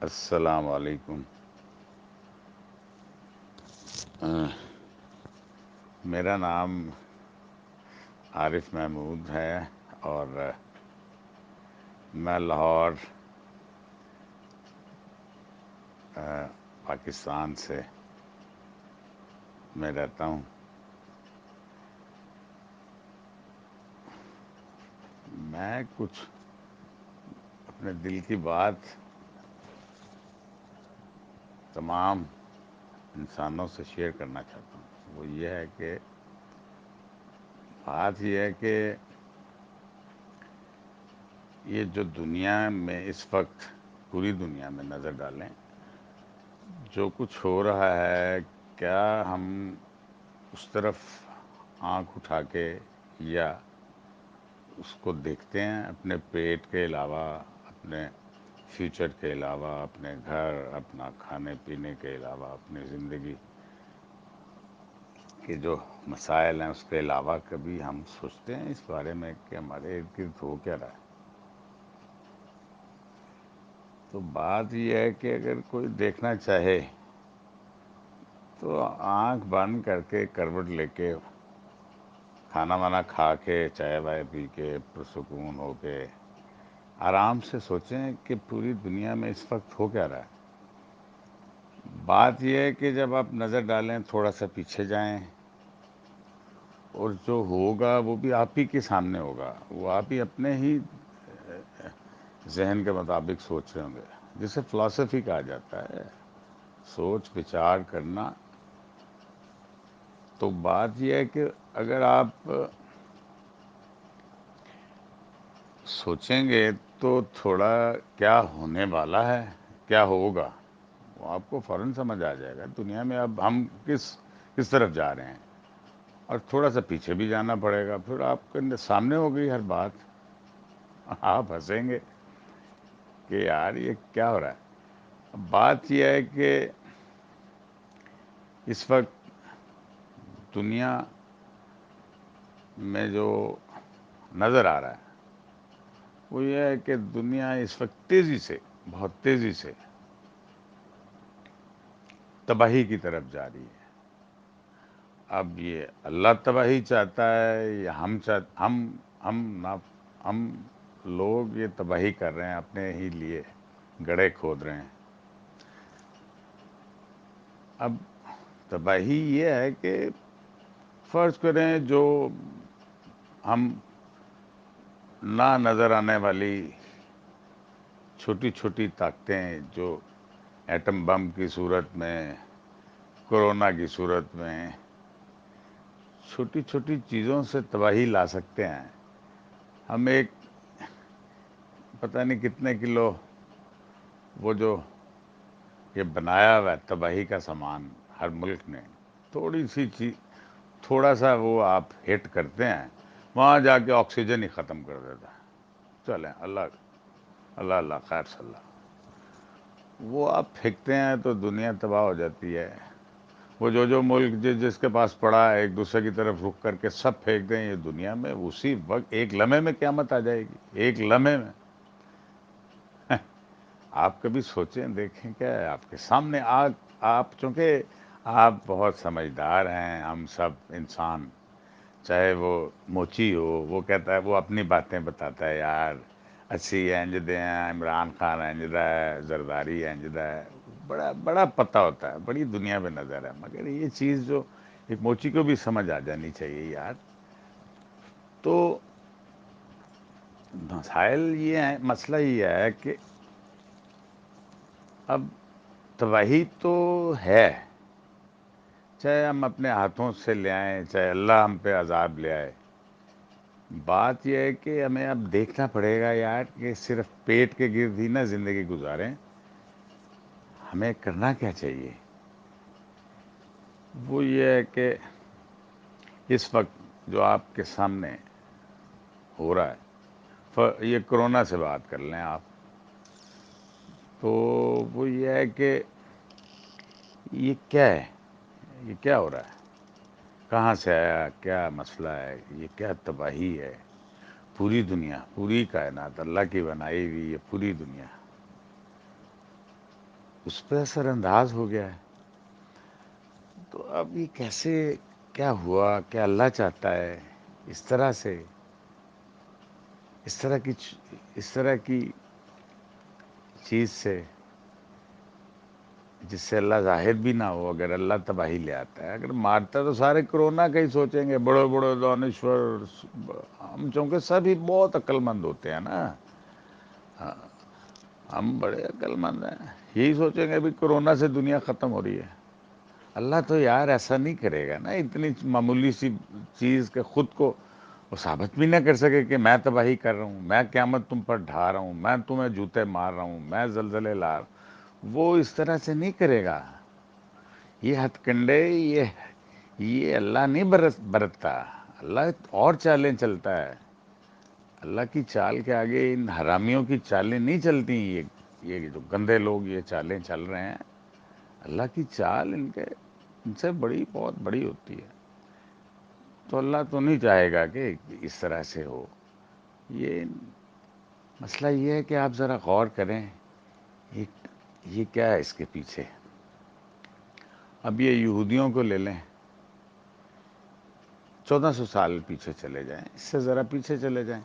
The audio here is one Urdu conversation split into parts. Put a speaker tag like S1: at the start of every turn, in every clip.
S1: السلام علیکم۔ آہ، میرا نام عارف محمود ہے اور میں لاہور پاکستان سے میں رہتا ہوں۔ میں کچھ اپنے دل کی بات تمام انسانوں سے شیئر کرنا چاہتا ہوں۔ وہ یہ ہے کہ بات یہ ہے کہ یہ جو دنیا میں اس وقت پوری دنیا میں نظر ڈالیں، جو کچھ ہو رہا ہے، کیا ہم اس طرف آنکھ اٹھا کے یا اس کو دیکھتے ہیں اپنے پیٹ کے علاوہ، اپنے فیوچر کے علاوہ، اپنے گھر، اپنا کھانے پینے کے علاوہ، اپنی زندگی کے جو مسائل ہیں اس کے علاوہ کبھی ہم سوچتے ہیں اس بارے میں کہ ہمارے ارد گرد ہو کیا رہا ہے؟ تو بات یہ ہے کہ اگر کوئی دیکھنا چاہے تو آنکھ بند کر کے کروٹ لے کے کھانا وانا کھا کے چائے وائے پی کے پرسکون ہو کے آرام سے سوچیں کہ پوری دنیا میں اس وقت ہو کیا رہا ہے۔ بات یہ ہے کہ جب آپ نظر ڈالیں تھوڑا سا پیچھے جائیں اور جو ہوگا وہ بھی آپ ہی کے سامنے ہوگا، وہ آپ ہی اپنے ہی ذہن کے مطابق سوچ رہے ہوں گے، جسے فلاسفی کہا جاتا ہے، سوچ بچار کرنا۔ تو بات یہ ہے کہ اگر آپ سوچیں گے تو تھوڑا کیا ہونے والا ہے، کیا ہوگا، وہ آپ کو فوراً سمجھ آ جائے گا دنیا میں اب ہم کس طرف جا رہے ہیں۔ اور تھوڑا سا پیچھے بھی جانا پڑے گا، پھر آپ کے سامنے ہو گئی ہر بات، آپ ہنسیں گے کہ یار یہ کیا ہو رہا ہے۔ اب بات یہ ہے کہ اس وقت دنیا میں جو نظر آ رہا ہے وہ یہ ہے کہ دنیا اس وقت تیزی سے، بہت تیزی سے تباہی کی طرف جا رہی ہے۔ اب یہ اللہ تباہی چاہتا ہے یا ہم نہ ہم لوگ یہ تباہی کر رہے ہیں، اپنے ہی لیے گڑھے کھود رہے ہیں۔ اب تباہی یہ ہے کہ فرض کریں جو ہم نہ نظر آنے والی چھوٹی چھوٹی طاقتیں جو ایٹم بم کی صورت میں، کورونا کی صورت میں چھوٹی چھوٹی چیزوں سے تباہی لا سکتے ہیں۔ ہم ایک پتہ نہیں کتنے کلو وہ جو یہ بنایا ہوا ہے تباہی کا سامان ہر ملک نے، تھوڑی سی چیز، تھوڑا سا وہ آپ ہٹ کرتے ہیں، وہاں جا کے آکسیجن ہی ختم کر دیتا ہے۔ چلیں اللہ اللہ اللہ خیر صلی اللہ، وہ آپ پھینکتے ہیں تو دنیا تباہ ہو جاتی ہے۔ وہ جو ملک جس کے پاس پڑا ہے ایک دوسرے کی طرف رخ کر کے سب پھینک دیں، یہ دنیا میں اسی وقت ایک لمحے میں قیامت آ جائے گی، ایک لمحے میں۔ آپ کبھی سوچیں دیکھیں کیا ہے آپ کے سامنے آپ چونکہ آپ بہت سمجھدار ہیں، ہم سب انسان، چاہے وہ موچی ہو، وہ کہتا ہے، وہ اپنی باتیں بتاتا ہے، یار اسی انج دے ہیں، عمران خان انج دا ہے، زرداری انج دا ہے، بڑا بڑا پتہ ہوتا ہے، بڑی دنیا میں نظر ہے، مگر یہ چیز جو ایک موچی کو بھی سمجھ آ جانی چاہیے یار۔ تو مسائل یہ ہیں، مسئلہ یہ ہے کہ اب تباہی تو ہے، چاہے ہم اپنے ہاتھوں سے لے آئیں، چاہے اللہ ہم پہ عذاب لے آئے۔ بات یہ ہے کہ ہمیں اب دیکھنا پڑے گا یار کہ صرف پیٹ کے گرد ہی نہ زندگی گزاریں، ہمیں کرنا کیا چاہیے۔ وہ یہ ہے کہ اس وقت جو آپ کے سامنے ہو رہا ہے، یہ کرونا سے بات کر لیں آپ، تو وہ یہ ہے کہ یہ کیا ہے، یہ کیا ہو رہا ہے، کہاں سے آیا، کیا مسئلہ ہے، یہ کیا تباہی ہے۔ پوری دنیا، پوری کائنات، اللہ کی بنائی ہوئی یہ پوری دنیا اس پہ اثر انداز ہو گیا ہے. تو اب یہ کیسے کیا ہوا؟ کیا اللہ چاہتا ہے اس طرح سے، اس طرح کی اس طرح کی چیز سے، جس سے اللہ ظاہر بھی نہ ہو؟ اگر اللہ تباہی لے آتا ہے، اگر مارتا تو سارے کرونا کا ہی سوچیں گے، بڑے بڑے دانشور. ہم چونکہ سب ہی بہت عقل مند ہوتے ہیں نا، ہم بڑے عقل مند ہیں، یہی سوچیں گے بھی کرونا سے دنیا ختم ہو رہی ہے. اللہ تو یار ایسا نہیں کرے گا نا، اتنی معمولی سی چیز کے خود کو وہ ثابت بھی نہ کر سکے کہ میں تباہی کر رہا ہوں، میں قیامت تم پر ڈھا رہا ہوں، میں تمہیں جوتے مار رہا ہوں، میں زلزلے لا رہا ہوں. وہ اس طرح سے نہیں کرے گا. یہ ہتھ کنڈے، یہ اللہ نہیں برتتا. اللہ اور چالیں چلتا ہے. اللہ کی چال کے آگے ان حرامیوں کی چالیں نہیں چلتی. یہ جو گندے لوگ یہ چالیں چل رہے ہیں، اللہ کی چال ان سے بڑی، بہت بڑی ہوتی ہے. تو اللہ تو نہیں چاہے گا کہ اس طرح سے ہو. یہ مسئلہ یہ ہے کہ آپ ذرا غور کریں، یہ یہ کیا ہے اس کے پیچھے. اب یہ یہودیوں کو لے لیں، 1400 سال پیچھے چلے جائیں، اس سے ذرا پیچھے چلے جائیں.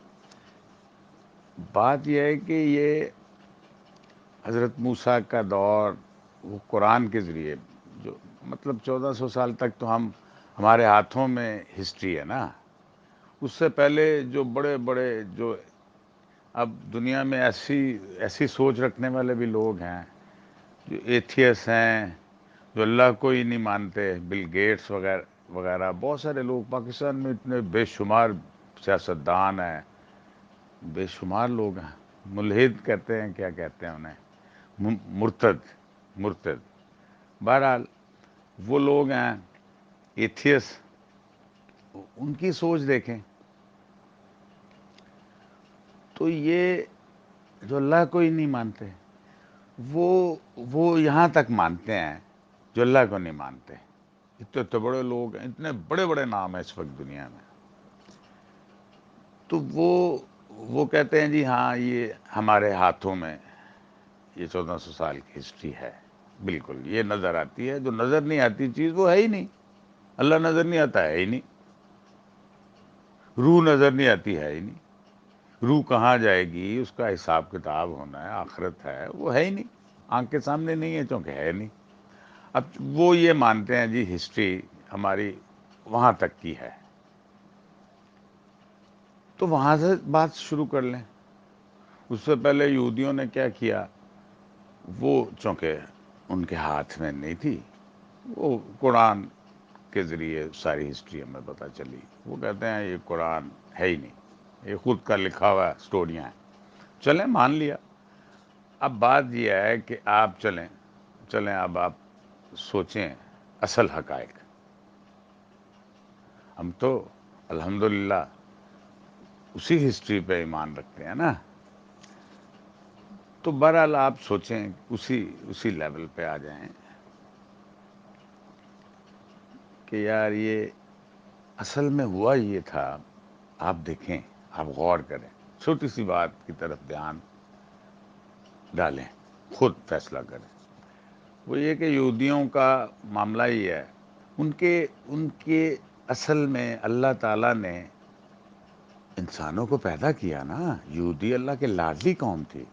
S1: بات یہ ہے کہ یہ حضرت موسیٰ کا دور، وہ قرآن کے ذریعے جو مطلب 1400 سال تک تو ہمارے ہاتھوں میں ہسٹری ہے نا. اس سے پہلے جو بڑے بڑے، جو اب دنیا میں ایسی سوچ رکھنے والے بھی لوگ ہیں، جو ایتھیس ہیں، جو اللہ کو ہی نہیں مانتے، بل گیٹس وغیرہ وغیرہ. بہت سارے لوگ پاکستان میں اتنے بے شمار سیاستدان ہیں، بے شمار لوگ ہیں. ملحد کہتے ہیں، کیا کہتے ہیں انہیں، مرتد. مرتد بہرحال وہ لوگ ہیں ایتھیس. ان کی سوچ دیکھیں. تو یہ جو اللہ کو ہی نہیں مانتے، وہ یہاں تک مانتے ہیں جو اللہ کو نہیں مانتے. اتنے اتنے بڑے لوگ ہیں، اتنے بڑے بڑے نام ہیں اس وقت دنیا میں. تو وہ کہتے ہیں جی ہاں یہ ہمارے ہاتھوں میں یہ 1400 سال کی ہسٹری ہے. بالکل یہ نظر آتی ہے. جو نظر نہیں آتی چیز وہ ہے ہی نہیں. اللہ نظر نہیں آتا ہے ہی نہیں. روح نظر نہیں آتی ہے ہی نہیں. روح کہاں جائے گی، اس کا حساب کتاب ہونا ہے، آخرت ہے، وہ ہے ہی نہیں. آنکھ کے سامنے نہیں ہے چونکہ ہے نہیں. اب وہ یہ مانتے ہیں جی ہسٹری ہماری وہاں تک کی ہے. تو وہاں سے بات شروع کر لیں. اس سے پہلے یہودیوں نے کیا کیا؟ وہ چونکہ ان کے ہاتھ میں نہیں تھی، وہ قرآن کے ذریعے ساری ہسٹری ہمیں پتہ چلی. وہ کہتے ہیں یہ قرآن ہے ہی نہیں، یہ خود کا لکھا ہوا سٹوریاں ہیں. چلیں مان لیا. اب بات یہ ہے کہ آپ چلیں اب آپ سوچیں اصل حقائق. ہم تو الحمدللہ اسی ہسٹری پہ ایمان رکھتے ہیں نا. تو بہرحال آپ سوچیں، اسی لیول پہ آ جائیں کہ یار یہ اصل میں ہوا یہ تھا. آپ دیکھیں، آپ غور کریں، چھوٹی سی بات کی طرف دھیان ڈالیں، خود فیصلہ کریں. وہ یہ کہ یہودیوں کا معاملہ ہی ہے. ان کے اصل میں اللہ تعالیٰ نے انسانوں کو پیدا کیا نا. یہودی اللہ کے لاڈلی قوم تھی،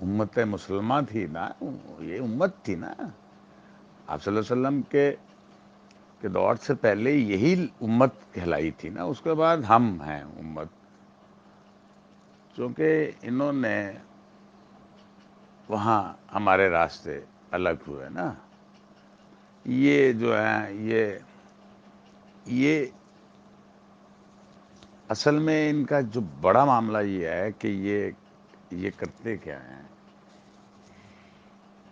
S1: امت مسلمہ تھی نا. یہ امت تھی نا. آپ صلی اللہ علیہ وسلم کے دور سے پہلے یہی امت کہلائی تھی نا. اس کے بعد ہم ہیں امت. چونکہ انہوں نے وہاں ہمارے راستے الگ ہوئے نا. یہ جو ہیں یہ اصل میں ان کا جو بڑا معاملہ یہ ہے کہ یہ کرتے کیا ہیں.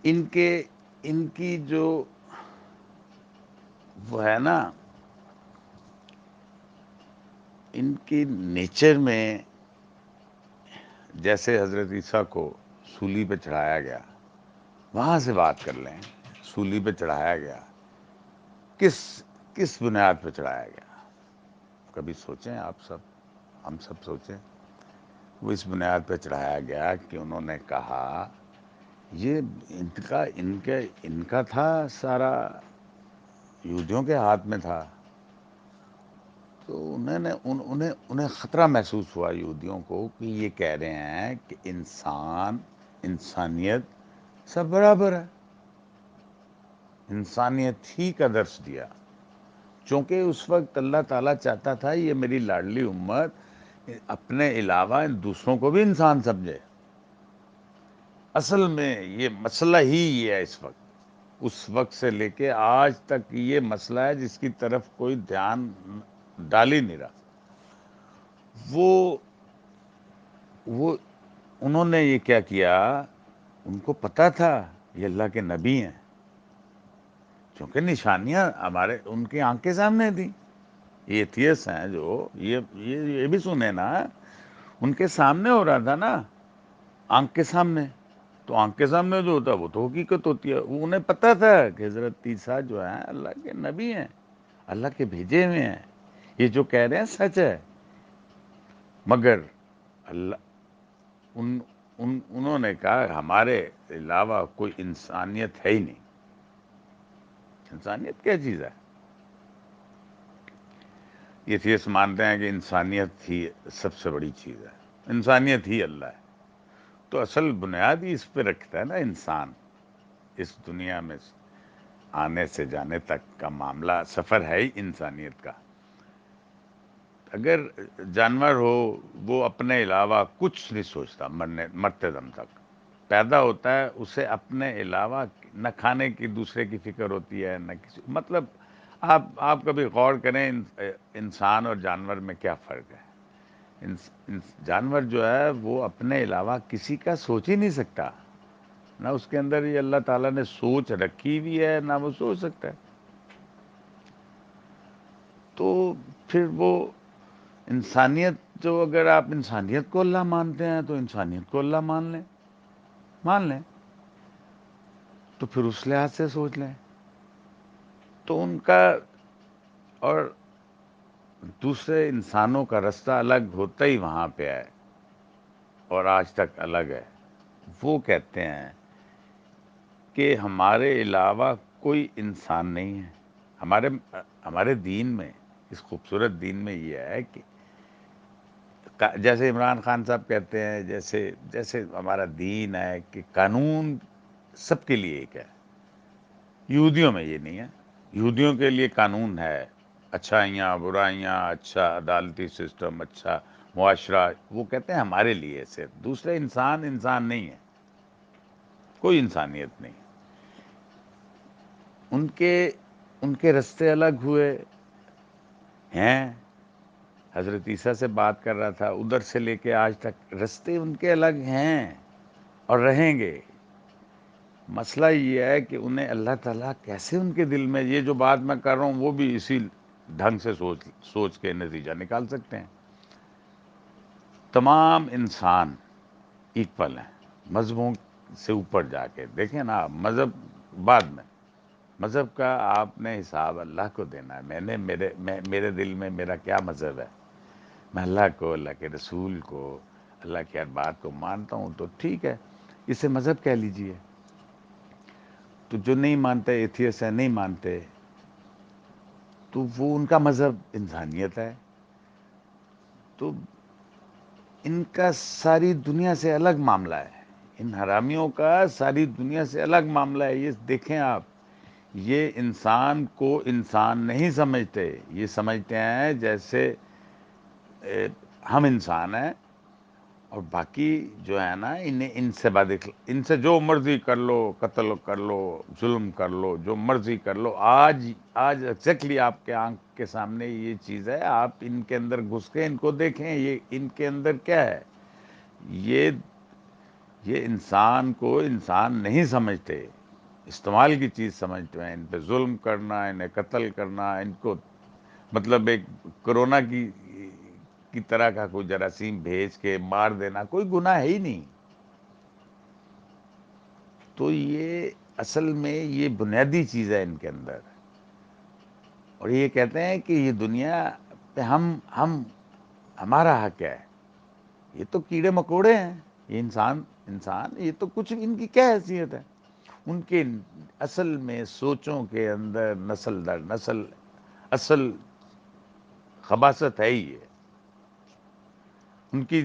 S1: ان کی جو وہ ہے نا، ان کی نیچر میں جیسے حضرت عیسیٰ کو سولی پہ چڑھایا گیا، وہاں سے بات کر لیں. سولی پہ چڑھایا گیا، کس کس بنیاد پہ چڑھایا گیا؟ کبھی سوچیں آپ سب، ہم سب سوچیں. وہ اس بنیاد پہ چڑھایا گیا کہ انہوں نے کہا یہ ان کا تھا سارا، یہودیوں کے ہاتھ میں تھا. تو انہیں خطرہ محسوس ہوا یہودیوں کو کہ یہ کہہ رہے ہیں کہ انسانیت سب برابر ہے. انسانیت ہی کا درس دیا، چونکہ اس وقت اللہ تعالیٰ چاہتا تھا یہ میری لاڈلی امت اپنے علاوہ ان دوسروں کو بھی انسان سمجھے. اصل میں یہ مسئلہ ہی یہ ہے اس وقت، اس وقت سے لے کے آج تک یہ مسئلہ ہے جس کی طرف کوئی دھیان ڈال ہی نہیں رہا. وہ انہوں نے یہ کیا کیا، ان کو پتا تھا یہ اللہ کے نبی ہیں، کیونکہ نشانیاں ان کی آنکھ کے سامنے تھیں. یہ ایتھیس ہیں جو یہ بھی سنے نا، ان کے سامنے ہو رہا تھا نا، آنکھ کے سامنے. تو آنکھ کے سامنے جو ہوتا ہے وہ تو حقیقت ہوتی ہے. انہیں پتا تھا کہ حضرت عیسیٰ جو ہیں اللہ کے نبی ہیں، اللہ کے بھیجے ہوئے ہیں، یہ جو کہہ رہے ہیں سچ ہے. مگر اللہ انہوں نے کہا ہمارے علاوہ کوئی انسانیت ہے ہی نہیں. انسانیت کیا چیز ہے؟ یہ تھیس مانتے ہیں کہ انسانیت ہی سب سے بڑی چیز ہے، انسانیت ہی اللہ ہے. تو اصل بنیاد ہی اس پہ رکھتا ہے نا انسان. اس دنیا میں آنے سے جانے تک کا معاملہ سفر ہے ہی انسانیت کا. اگر جانور ہو وہ اپنے علاوہ کچھ نہیں سوچتا، مرتے دم تک پیدا ہوتا ہے، اسے اپنے علاوہ نہ کھانے کی دوسرے کی فکر ہوتی ہے، نہ کسی مطلب آپ کبھی غور کریں انسان اور جانور میں کیا فرق ہے. جانور جو ہے وہ اپنے علاوہ کسی کا سوچ ہی نہیں سکتا، نہ اس کے اندر یہ اللہ تعالیٰ نے سوچ رکھی بھی ہے نہ وہ سوچ سکتا ہے. تو پھر وہ انسانیت، جو اگر آپ انسانیت کو اللہ مانتے ہیں تو انسانیت کو اللہ مان لیں تو پھر اس لحاظ سے سوچ لیں. تو ان کا اور دوسرے انسانوں کا رستہ الگ ہوتا ہی وہاں پہ ہے، اور آج تک الگ ہے. وہ کہتے ہیں کہ ہمارے علاوہ کوئی انسان نہیں ہے. ہمارے دین میں، اس خوبصورت دین میں یہ ہے کہ جیسے عمران خان صاحب کہتے ہیں، جیسے ہمارا دین ہے کہ قانون سب کے لیے ایک ہے. یہودیوں میں یہ نہیں ہے. یہودیوں کے لیے قانون ہے، اچھائیاں برائیاں، اچھا عدالتی سسٹم، اچھا معاشرہ. وہ کہتے ہیں ہمارے لیے صرف، دوسرے انسان نہیں ہے، کوئی انسانیت نہیں. ان کے رستے الگ ہوئے ہیں. حضرت عیسیٰ سے بات کر رہا تھا، ادھر سے لے کے آج تک رستے ان کے الگ ہیں اور رہیں گے. مسئلہ یہ ہے کہ انہیں اللہ تعالیٰ کیسے ان کے دل میں، یہ جو بات میں کر رہا ہوں وہ بھی اسی ڈھنگ سے سوچ کے نتیجہ نکال سکتے ہیں. تمام انسان ایکول ہیں، مذہبوں سے اوپر جا کے دیکھیں نا آپ. مذہب بعد میں، مذہب کا آپ نے حساب اللہ کو دینا ہے. میرے دل میں میرا کیا مذہب ہے، میں اللہ کو، اللہ کے رسول کو، اللہ کی ہر بات کو مانتا ہوں تو ٹھیک ہے، اسے مذہب کہہ لیجئے. تو جو نہیں مانتے، ایتھیس ہے، نہیں مانتے، تو وہ ان کا مذہب انسانیت ہے. تو ان کا ساری دنیا سے الگ معاملہ ہے، ان حرامیوں کا ساری دنیا سے الگ معاملہ ہے. یہ دیکھیں آپ، یہ انسان کو انسان نہیں سمجھتے. یہ سمجھتے ہیں جیسے ہم انسان ہیں، اور باقی جو ہے نا ان سے جو مرضی کر لو، قتل کر لو، ظلم کر لو، جو مرضی کر لو. آج ایگزیکٹلی آپ کے آنکھ کے سامنے یہ چیز ہے. آپ ان کے اندر گھس کے ان کو دیکھیں، یہ ان کے اندر کیا ہے. یہ انسان کو انسان نہیں سمجھتے، استعمال کی چیز سمجھتے ہیں. ان پہ ظلم کرنا، انہیں قتل کرنا، ان کو مطلب ایک کرونا کی طرح کا کوئی جراثیم بھیج کے مار دینا کوئی گناہ ہے ہی نہیں. تو یہ اصل میں یہ بنیادی چیز ہے ان کے اندر. اور یہ کہتے ہیں کہ یہ دنیا پہ ہمارا حق ہے. یہ تو کیڑے مکوڑے ہیں، یہ انسان انسان، یہ تو کچھ ان کی کیا حیثیت ہے؟ ان کے اصل میں سوچوں کے اندر نسل در نسل اصل خباثت ہے ہی یہ. ان کی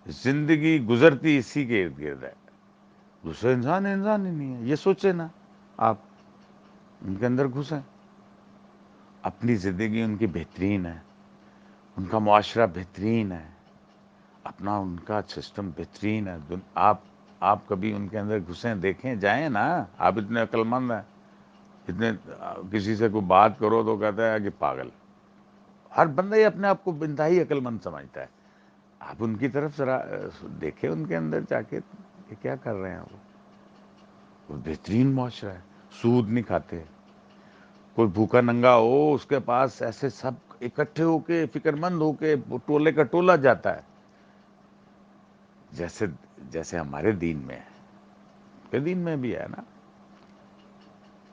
S1: زندگی گزرتی اسی کے ارد گرد ہے. دوسرا انسان انسان ہی نہیں ہے، یہ سوچے نا آپ. ان کے اندر گھسیں، اپنی زندگی ان کی بہترین ہے، ان کا معاشرہ بہترین ہے، اپنا ان کا سسٹم بہترین ہے. آپ کبھی ان کے اندر گھسیں، دیکھیں، جائیں نا. آپ اتنے عقل مند ہیں، اتنے کسی سے کوئی بات کرو تو کہتا ہے کہ پاگل. ہر بندہ ہی اپنے آپ کو انتہائی عقل مند سمجھتا ہے. آپ ان کی طرف ذرا دیکھیں، ان کے اندر جا کے یہ کیا کر رہے ہیں. وہ بہترین معاشرہ ہے، سود نہیں کھاتے. کوئی بھوکا ننگا ہو، اس کے پاس ایسے سب اکٹھے ہو کے فکر مند ہو کے ٹولے کا ٹولہ جاتا ہے. جیسے جیسے ہمارے دین میں ہے، کے دین میں بھی ہے نا،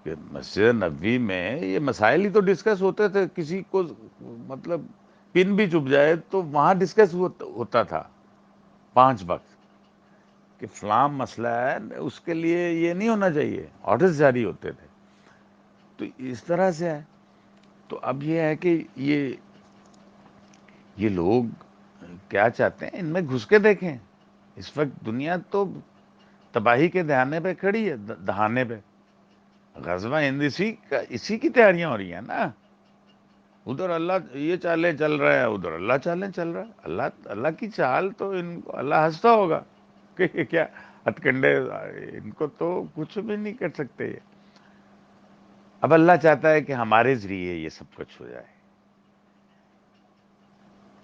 S1: کہ مسجد نبوی میں یہ مسائل ہی تو ڈسکس ہوتے تھے. کسی کو مطلب پن بھی چپ جائے تو وہاں ڈسکس ہوتا تھا 5 وقت، کہ فلاں مسئلہ ہے، اس کے لیے یہ نہیں ہونا چاہیے. آرڈرز جاری ہوتے تھے. تو اس طرح سے ہے. تو اب یہ ہے کہ یہ لوگ کیا چاہتے ہیں، ان میں گھس کے دیکھیں. اس وقت دنیا تو تباہی کے دہانے پہ کھڑی ہے، دہانے پہ. غزوہ ہند اسی کی تیاریاں ہو رہی ہیں نا. ادھر اللہ یہ چالیں چل رہا ہے، ادھر اللہ چالیں چل رہا ہے. اللہ کی چال تو ان کو اللہ ہنستا ہوگا کہ یہ کیا ہتھ کنڈے، ان کو تو کچھ بھی نہیں کر سکتے یہ. اب اللہ چاہتا ہے کہ ہمارے ذریعے یہ سب کچھ ہو جائے.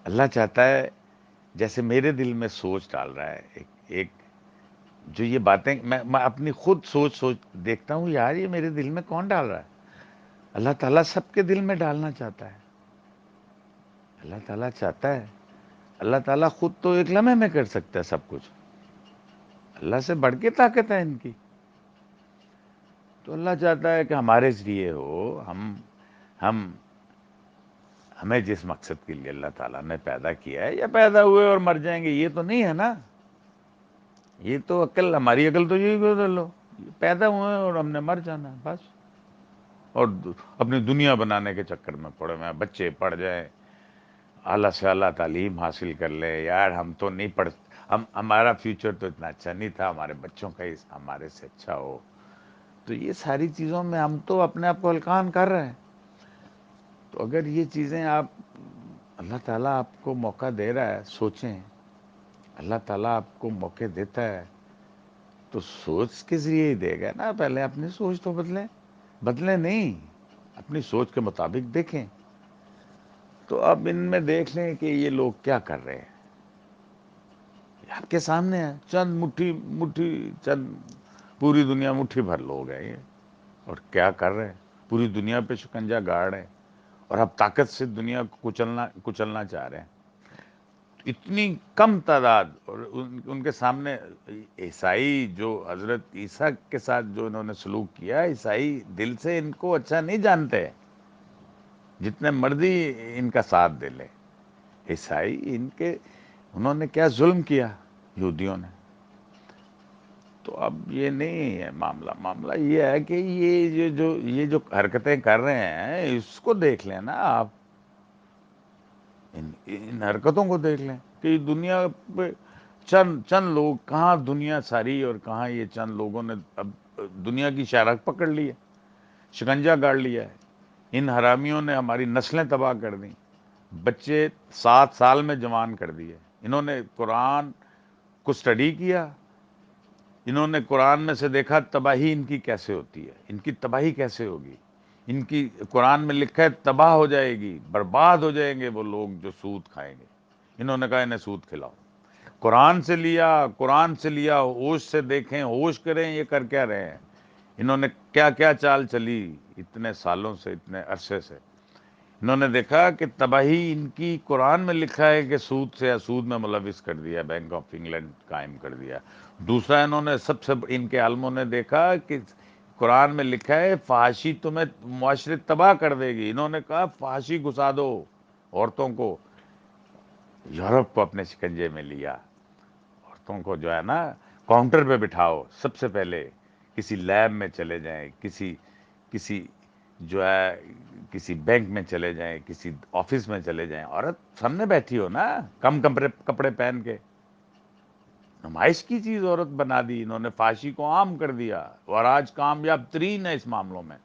S1: اللہ چاہتا ہے، جیسے میرے دل میں سوچ ڈال رہا ہے ایک جو یہ باتیں میں اپنی خود سوچ دیکھتا ہوں، یار یہ میرے دل میں کون ڈال رہا ہے؟ اللہ تعالیٰ سب کے دل میں ڈالنا چاہتا ہے. اللہ تعالیٰ چاہتا ہے. اللہ تعالیٰ خود تو ایک لمحے میں کر سکتا ہے سب کچھ. اللہ سے بڑھ کے طاقت ہے ان کی. تو اللہ چاہتا ہے کہ ہمارے ذریعے ہو. ہم ہمیں جس مقصد کے لیے اللہ تعالیٰ نے پیدا کیا ہے، یا پیدا ہوئے اور مر جائیں گے، یہ تو نہیں ہے نا. یہ تو ہماری عقل تو یہی گزر لو، پیدا ہوئے اور ہم نے مر جانا ہے بس. اور اپنی دنیا بنانے کے چکر میں پڑے ہوئے ہیں. بچے پڑھ جائیں، اعلیٰ سے اعلیٰ تعلیم حاصل کر لے. یار ہم تو نہیں پڑھ، ہمارا فیوچر تو اتنا اچھا نہیں تھا، ہمارے بچوں کا ہی ہمارے سے اچھا ہو. تو یہ ساری چیزوں میں ہم تو اپنے آپ کو ہلکان کر رہے ہیں. تو اگر یہ چیزیں اللہ تعالیٰ آپ کو موقع دے رہا ہے، سوچیں. اللہ تعالیٰ آپ کو موقع دیتا ہے تو سوچ کے ذریعے ہی دے گا نا. پہلے اپنی سوچ تو بدلیں نہیں، اپنی سوچ کے مطابق دیکھیں. تو اب ان میں دیکھ لیں کہ یہ لوگ کیا کر رہے ہیں. آپ کے سامنے ہے، چند چند پوری دنیا مٹھی بھر لوگ ہیں یہ، اور کیا کر رہے ہیں. پوری دنیا پہ شکنجہ گاڑ ہے، اور اب طاقت سے دنیا کو کچلنا چاہ رہے ہیں. اتنی کم تعداد، اور ان کے سامنے عیسائی جو حضرت عیسیٰ کے ساتھ جو انہوں نے سلوک کیا، عیسائی دل سے ان کو اچھا نہیں جانتے، جتنے مرضی ان کا ساتھ دے لے. عیسائی انہوں نے کیا ظلم کیا یہودیوں نے. تو اب یہ نہیں ہے معاملہ یہ ہے کہ یہ جو حرکتیں کر رہے ہیں، اس کو دیکھ لیں نا آپ. ان حرکتوں کو دیکھ لیں کہ دنیا پہ چند لوگ، کہاں دنیا ساری، اور کہاں یہ چند لوگوں نے اب دنیا کی شارخ پکڑ لی ہے، شکنجہ گاڑ لیا ہے. ان حرامیوں نے ہماری نسلیں تباہ کر دیں. بچے 7 سال میں جوان کر دیے. انہوں نے قرآن کو سٹڈی کیا، انہوں نے قرآن میں سے دیکھا تباہی ان کی کیسے ہوتی ہے، ان کی تباہی کیسے ہوگی. ان کی قرآن میں لکھا ہے تباہ ہو جائے گی، برباد ہو جائیں گے وہ لوگ جو سود کھائیں گے. انہوں نے کہا انہیں سود کھلاؤ. قرآن سے لیا، ہوش سے دیکھیں، ہوش کریں یہ کر کیا رہے ہیں. انہوں نے کیا کیا چال چلی اتنے سالوں سے، اتنے عرصے سے. انہوں نے دیکھا کہ تباہی ان کی قرآن میں لکھا ہے کہ سود سے یا سود میں ملوث کر دیا، بینک آف انگلینڈ قائم کر دیا. دوسرا، انہوں نے سب سے ان کے عالموں نے دیکھا کہ قرآن میں لکھا ہے فحاشی تمہیں معاشرے تباہ کر دے گی. انہوں نے کہا فحاشی گھسا دو عورتوں کو. یورپ کو اپنے شکنجے میں لیا، عورتوں کو جو ہے نا کاؤنٹر پہ بٹھاؤ، سب سے پہلے کسی لیب میں چلے جائیں، کسی جو ہے کسی بینک میں چلے جائیں، کسی آفس میں چلے جائیں، عورت سامنے بیٹھی ہو نا، کم کپڑے پہن کے، نمائش کی چیز عورت بنا دی انہوں نے، فحاشی کو عام کر دیا، اور آج کامیاب ترین ہے اس معاملوں میں۔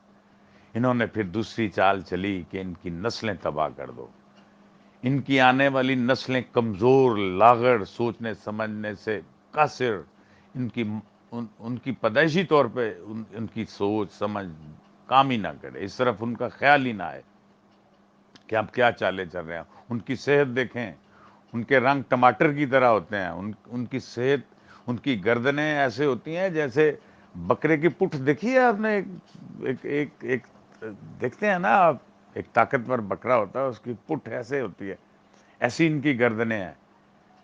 S1: انہوں نے پھر دوسری چال چلی کہ ان کی نسلیں تباہ کر دو، ان کی آنے والی نسلیں کمزور، لاغر، سوچنے سمجھنے سے قاصر، ان کی پیدائشی طور پہ ان کی سوچ سمجھ کام ہی نہ کرے، اس طرف ان کا خیال ہی نہ آئے کہ اب کیا چالے چل رہے ہیں۔ ان کی صحت دیکھیں، ان کے رنگ ٹماٹر کی طرح ہوتے ہیں، ان کی صحت، ان کی گردنیں ایسے ہوتی ہیں جیسے بکرے کی پٹھ دیکھی ہے آپ نے، ایک دیکھتے ہیں نا آپ، ایک طاقتور بکرا ہوتا ہے اس کی پٹھ ایسے ہوتی ہے، ایسی ان کی گردنیں ہیں۔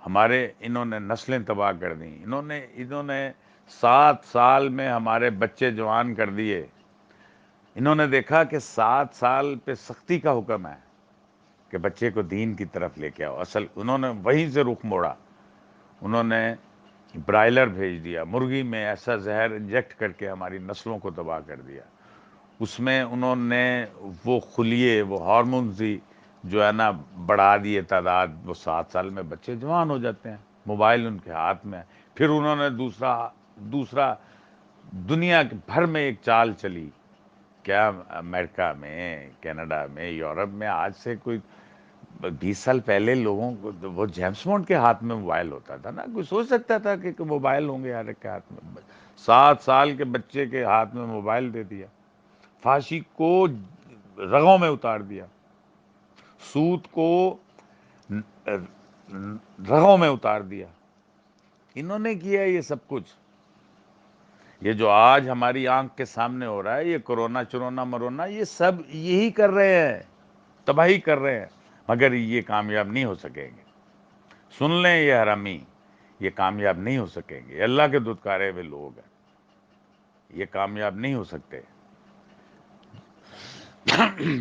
S1: ہمارے انہوں نے نسلیں تباہ کر دیں، انہوں نے 7 سال میں ہمارے بچے جوان کر دیے۔ انہوں نے دیکھا کہ 7 سال پہ سختی کا حکم ہے کہ بچے کو دین کی طرف لے کے آؤ، اصل انہوں نے وہیں سے رخ موڑا۔ انہوں نے برائلر بھیج دیا، مرغی میں ایسا زہر انجیکٹ کر کے ہماری نسلوں کو تباہ کر دیا۔ اس میں انہوں نے وہ خلیے، وہ ہارمونز دی جو ہے نا بڑھا دیے تعداد، وہ 7 سال میں بچے جوان ہو جاتے ہیں، موبائل ان کے ہاتھ میں ہے۔ پھر انہوں نے دوسرا دنیا بھر میں ایک چال چلی، کیا امریکہ میں، کینیڈا میں، یورپ میں، آج سے کوئی 20 سال پہلے لوگوں کو وہ جیمس بانڈ کے ہاتھ میں موبائل ہوتا تھا نا، کوئی سوچ سکتا تھا کہ موبائل ہوں گے ہر ایک کے ہاتھ میں؟ 7 سال کے بچے کے ہاتھ میں موبائل دے دیا، فحاشی کو رگوں میں اتار دیا، سود کو رگوں میں اتار دیا۔ انہوں نے کیا یہ سب کچھ۔ یہ جو آج ہماری آنکھ کے سامنے ہو رہا ہے، یہ کرونا چرونا مرونا، یہ سب یہی کر رہے ہیں، تباہی کر رہے ہیں، مگر یہ کامیاب نہیں ہو سکیں گے۔ سن لیں یہ حرامی، یہ کامیاب نہیں ہو سکیں گے، اللہ کے دھتکارے ہوئے لوگ ہیں، یہ کامیاب نہیں ہو سکتے۔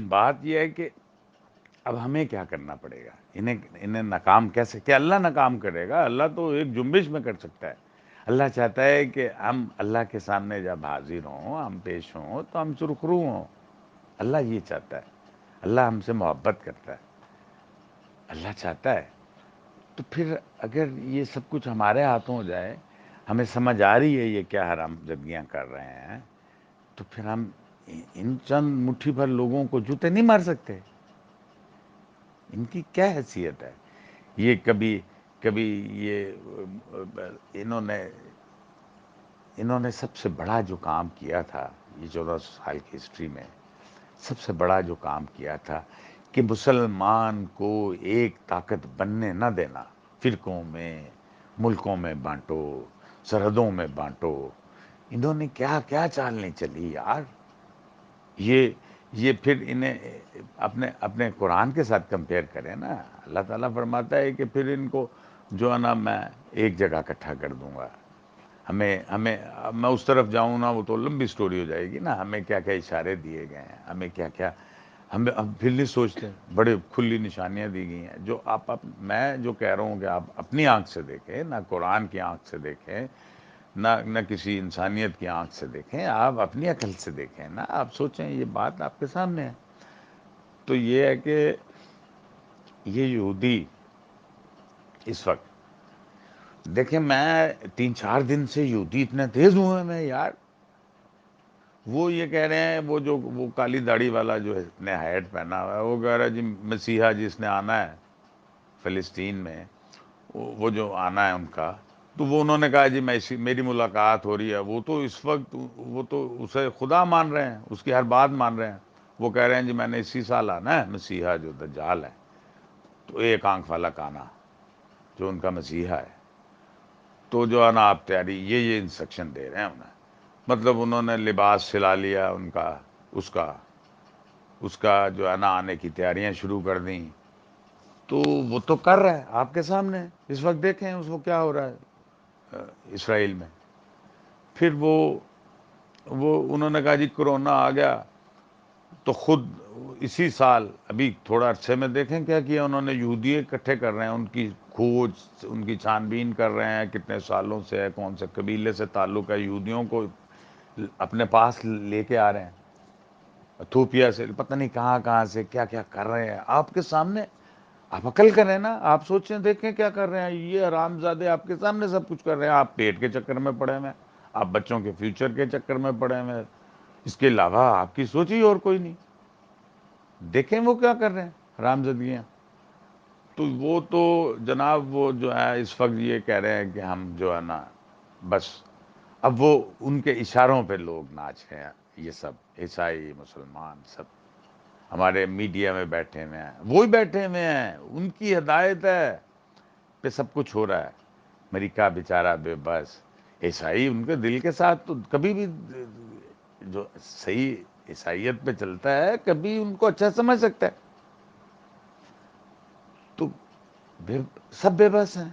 S1: بات یہ ہے کہ اب ہمیں کیا کرنا پڑے گا، انہیں ناکام کیسے، کیا اللہ ناکام کرے گا؟ اللہ تو ایک جنبش میں کر سکتا ہے۔ اللہ چاہتا ہے کہ ہم اللہ کے سامنے جب حاضر ہوں، ہم پیش ہوں، تو ہم سرخرو ہوں۔ اللہ یہ چاہتا ہے، اللہ ہم سے محبت کرتا ہے، اللہ چاہتا ہے۔ تو پھر اگر یہ سب کچھ ہمارے ہاتھوں ہو جائے، ہمیں سمجھ آ رہی ہے یہ کیا حرام زدگیاں کر رہے ہیں، تو پھر ہم ان چند مٹھی بھر لوگوں کو جوتے نہیں مار سکتے؟ ان کی کیا حیثیت ہے؟ یہ کبھی یہ انہوں نے سب سے بڑا جو کام کیا تھا، یہ 1400 سال کی ہسٹری میں سب سے بڑا جو کام کیا تھا کہ مسلمان کو ایک طاقت بننے نہ دینا، فرقوں میں، ملکوں میں بانٹو، سرحدوں میں بانٹو۔ انہوں نے کیا کیا چال نہیں چلی یار۔ یہ پھر انہیں اپنے قرآن کے ساتھ کمپیئر کریں نا۔ اللہ تعالیٰ فرماتا ہے کہ پھر ان کو جو ہے نا میں ایک جگہ اکٹھا کر دوں گا۔ ہمیں میں اس طرف جاؤں نا، وہ تو لمبی سٹوری ہو جائے گی نا، ہمیں کیا کیا اشارے دیے گئے ہیں، ہمیں کیا کیا، ہم پھر نہیں سوچتے، بڑے کھلی نشانیاں دی گئی ہیں جو میں جو کہہ رہا ہوں کہ آپ اپنی آنکھ سے دیکھیں، نہ قرآن کی آنکھ سے دیکھیں، نہ کسی انسانیت کی آنکھ سے دیکھیں، آپ اپنی عقل سے دیکھیں نا، آپ سوچیں، یہ بات آپ کے سامنے ہے۔ تو یہ ہے کہ یہ یہودی اس وقت دیکھیں، میں 3 4 دن سے یہودی اتنے تیز ہوئے میں یار، وہ یہ کہہ رہے ہیں، وہ کالی داڑھی والا جو ہے نے ہیٹ پہنا ہوا ہے، وہ کہہ رہا ہے جی مسیحا جس نے آنا ہے فلسطین میں، وہ جو آنا ہے ان کا، تو وہ انہوں نے کہا جی میری ملاقات ہو رہی ہے، وہ تو اس وقت وہ تو اسے خدا مان رہے ہیں، اس کی ہر بات مان رہے ہیں۔ وہ کہہ رہے ہیں جی میں نے اسی سال آنا ہے، مسیحا جو دجال ہے، تو ایک آنکھ والا کانا جو ان کا مسیحا ہے، تو جو ہے نا آپ تیاری، یہ انسٹرکشن دے رہے ہیں انہیں، مطلب انہوں نے لباس سلا لیا ان کا، اس کا جو ہے نا آنے کی تیاریاں شروع کر دیں۔ تو وہ تو کر رہا ہے آپ کے سامنے، اس وقت دیکھیں اس کو کیا ہو رہا ہے اسرائیل میں۔ پھر وہ انہوں نے کہا جی کرونا آ گیا، تو خود اسی سال ابھی تھوڑا عرصے میں دیکھیں کیا کیا انہوں نے، یہودی اکٹھے کر رہے ہیں، ان کی کھوج ان کی چھان بین کر رہے ہیں، کتنے سالوں سے ہے، کون سے قبیلے سے تعلق ہے، یہودیوں کو اپنے پاس لے کے آ رہے ہیں، ایتھوپیا سے، پتہ نہیں کہاں کہاں سے کیا کیا کر رہے ہیں آپ کے سامنے. آپ عقل کریں نا، آپ سوچیں دیکھیں کیا کر رہے ہیں یہ حرامزادے، آپ کے سامنے سب کچھ کر رہے ہیں. آپ پیٹ کے چکر میں پڑے ہوئے ہیں، آپ بچوں کے فیوچر کے چکر میں پڑے ہوئے ہیں، اس کے علاوہ آپ کی سوچ ہی اور کوئی نہیں. دیکھیں وہ کیا کر رہے ہیں حرامزادیاں. تو وہ تو جناب وہ جو ہے اس وقت یہ کہہ رہے ہیں کہ ہم جو ہے نا بس اب وہ ان کے اشاروں پہ لوگ ناچ رہے ہیں. یہ سب عیسائی مسلمان سب ہمارے میڈیا میں بیٹھے ہوئے ہیں، وہی بیٹھے ہوئے ہیں، ان کی ہدایت ہے پہ سب کچھ ہو رہا ہے. امریکہ بیچارہ بے بس، عیسائی ان کے دل کے ساتھ تو کبھی بھی جو صحیح عیسائیت پہ چلتا ہے کبھی ان کو اچھا سمجھ سکتا ہے. تو سب بے بس ہیں.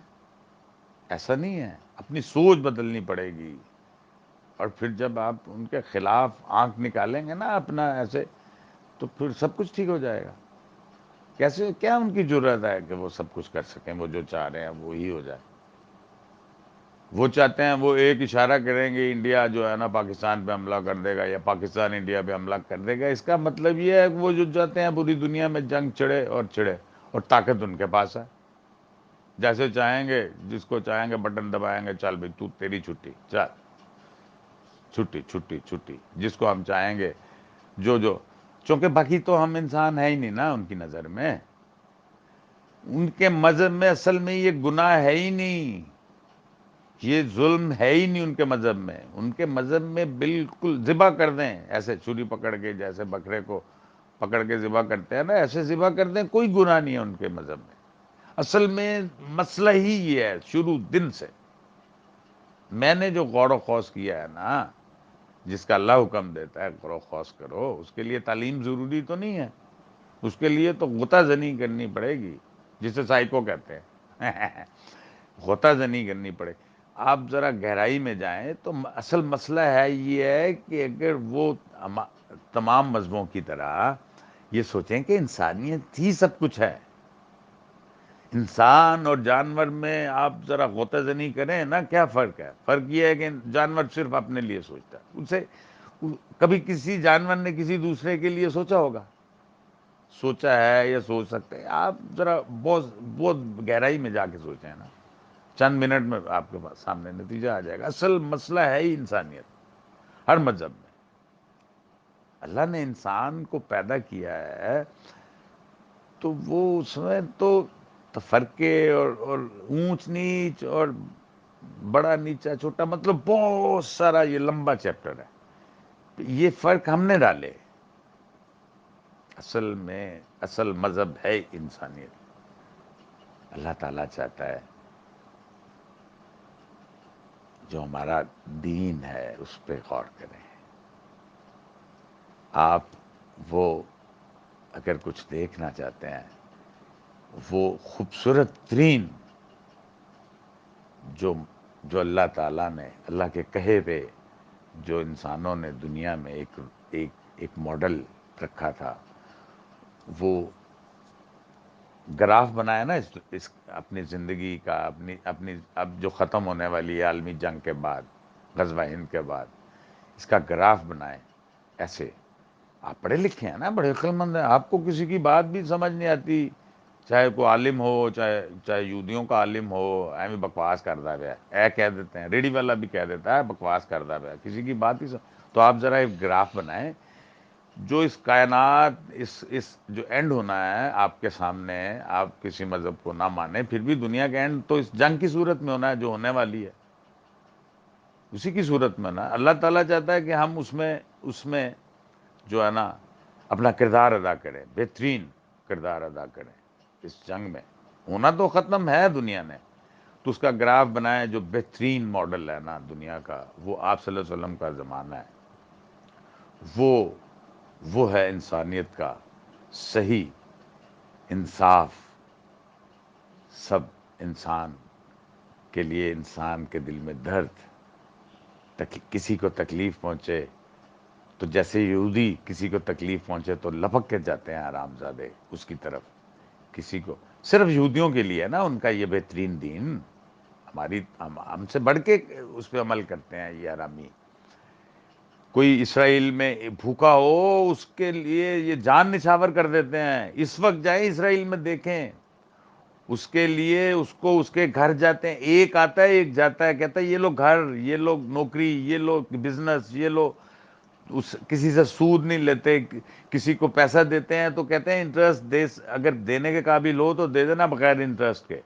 S1: ایسا نہیں ہے، اپنی سوچ بدلنی پڑے گی. اور پھر جب آپ ان کے خلاف آنکھ نکالیں گے نا اپنا ایسے، تو پھر سب کچھ ٹھیک ہو جائے گا. کیسے کیا ان کی جرات ہے کہ وہ سب کچھ کر سکیں، وہ جو چاہ رہے ہیں وہی ہو جائے. وہ چاہتے ہیں وہ ایک اشارہ کریں گے انڈیا جو ہے نا پاکستان پہ حملہ کر دے گا یا پاکستان انڈیا پہ حملہ کر دے گا. اس کا مطلب یہ ہے کہ وہ جو چاہتے ہیں پوری دنیا میں جنگ چھڑے اور چھڑے، اور طاقت ان کے پاس ہے. جیسے چاہیں گے، جس کو چاہیں گے بٹن دبائیں گے، چل بھائی تو تیری چھٹی، چل چھٹی چھٹی چھٹی. جس کو ہم چاہیں گے جو چونکہ باقی تو ہم انسان ہے ہی نہیں نا ان کی نظر میں. ان کے مذہب میں اصل میں یہ گناہ ہے ہی نہیں، یہ ظلم ہے ہی نہیں ان کے مذہب میں. ان کے مذہب میں بالکل ذبح کر دیں، ایسے چھری پکڑ کے جیسے بکرے کو پکڑ کے ذبح کرتے ہیں نا، ایسے ذبح کر دیں، کوئی گناہ نہیں ہے ان کے مذہب میں. اصل میں مسئلہ ہی یہ ہے شروع دن سے. میں نے جو غور و خوض کیا ہے نا، جس کا اللہ حکم دیتا ہے غور و خوض کرو، اس کے لیے تعلیم ضروری تو نہیں ہے. اس کے لیے تو غطہ زنی کرنی پڑے گی، جسے سائیکو کہتے ہیں. غطہ زنی کرنی پڑے. آپ ذرا گہرائی میں جائیں تو اصل مسئلہ ہے یہ ہے کہ اگر وہ تمام مذہبوں کی طرح یہ سوچیں کہ انسانیت ہی سب کچھ ہے، انسان اور جانور میں آپ ذرا غوطہ زنی کریں نا، کیا فرق ہے؟ فرق یہ ہے کہ جانور صرف اپنے لیے سوچتا ہے. اسے کبھی کسی جانور نے کسی دوسرے کے لیے سوچا ہوگا؟ سوچا ہے یا سوچ سکتے ہیں؟ آپ ذرا بہت بہت گہرائی میں جا کے سوچیں نا، چند منٹ میں آپ کے پاس سامنے نتیجہ آ جائے گا. اصل مسئلہ ہے ہی انسانیت ہر مذہب میں. اللہ نے انسان کو پیدا کیا ہے تو وہ اس میں تو تفرقے اور اونچ نیچ اور بڑا نیچا چھوٹا، مطلب بہت سارا یہ لمبا چیپٹر ہے. یہ فرق ہم نے ڈالے. اصل میں اصل مذہب ہے انسانیت. اللہ تعالیٰ چاہتا ہے جو ہمارا دین ہے اس پہ غور کریں. آپ وہ اگر کچھ دیکھنا چاہتے ہیں، وہ خوبصورت ترین جو جو اللہ تعالیٰ نے اللہ کے کہے پہ جو انسانوں نے دنیا میں ایک ماڈل رکھا تھا، وہ گراف بنایا نا اپنی زندگی کا، اپنی اب جو ختم ہونے والی ہے عالمی جنگ کے بعد، غزوہ ہند کے بعد، اس کا گراف بنائے ایسے. آپ پڑھے لکھے ہیں نا، بڑے عقل مند ہیں، آپ کو کسی کی بات بھی سمجھ نہیں آتی، چاہے کوئی عالم ہو، چاہے یہودیوں کا عالم ہو، ایویں بکواس کرتا ہے، کہہ دیتے ہیں، ریڈی والا بھی کہہ دیتا ہے بکواس کرتا ہے، کسی کی بات ہی تو آپ ذرا ایک گراف بنائیں جو اس کائنات اس جو اینڈ ہونا ہے آپ کے سامنے. آپ کسی مذہب کو نہ مانیں، پھر بھی دنیا کا اینڈ تو اس جنگ کی صورت میں ہونا ہے جو ہونے والی ہے، اسی کی صورت میں نا. اللہ تعالیٰ چاہتا ہے کہ ہم اس میں جو ہے نا اپنا کردار ادا کریں، بہترین کردار ادا کریں. اس جنگ میں ہونا تو ختم ہے دنیا نے، تو اس کا گراف بنائیں. جو بہترین ماڈل ہے نا دنیا کا، وہ آپ صلی اللہ علیہ وسلم کا زمانہ ہے. وہ ہے انسانیت کا صحیح انصاف. سب انسان کے لیے، انسان کے دل میں درد، کسی کو تکلیف پہنچے تو جیسے یہودی کسی کو تکلیف پہنچے تو لپک کے جاتے ہیں حرام زادے اس کی طرف. کسی کو، صرف یہودیوں کے لیے نا ان کا یہ بہترین دین، ہم سے بڑھ کے اس پہ عمل کرتے ہیں یہ حرامی۔ کوئی اسرائیل میں بھوکا ہو اس کے لیے یہ جان نچھاور کر دیتے ہیں، اس وقت جائیں اسرائیل میں دیکھیں، اس کے لیے اس کو اس کے گھر جاتے ہیں، ایک آتا ہے ایک جاتا ہے، کہتا ہے یہ لوگ گھر، یہ لوگ نوکری، یہ لوگ بزنس، یہ لوگ کسی سے سود نہیں لیتے، کسی کو پیسہ دیتے ہیں تو کہتے ہیں انٹرسٹ دے، اگر دینے کے قابل ہو تو دے دینا بغیر انٹرسٹ کے۔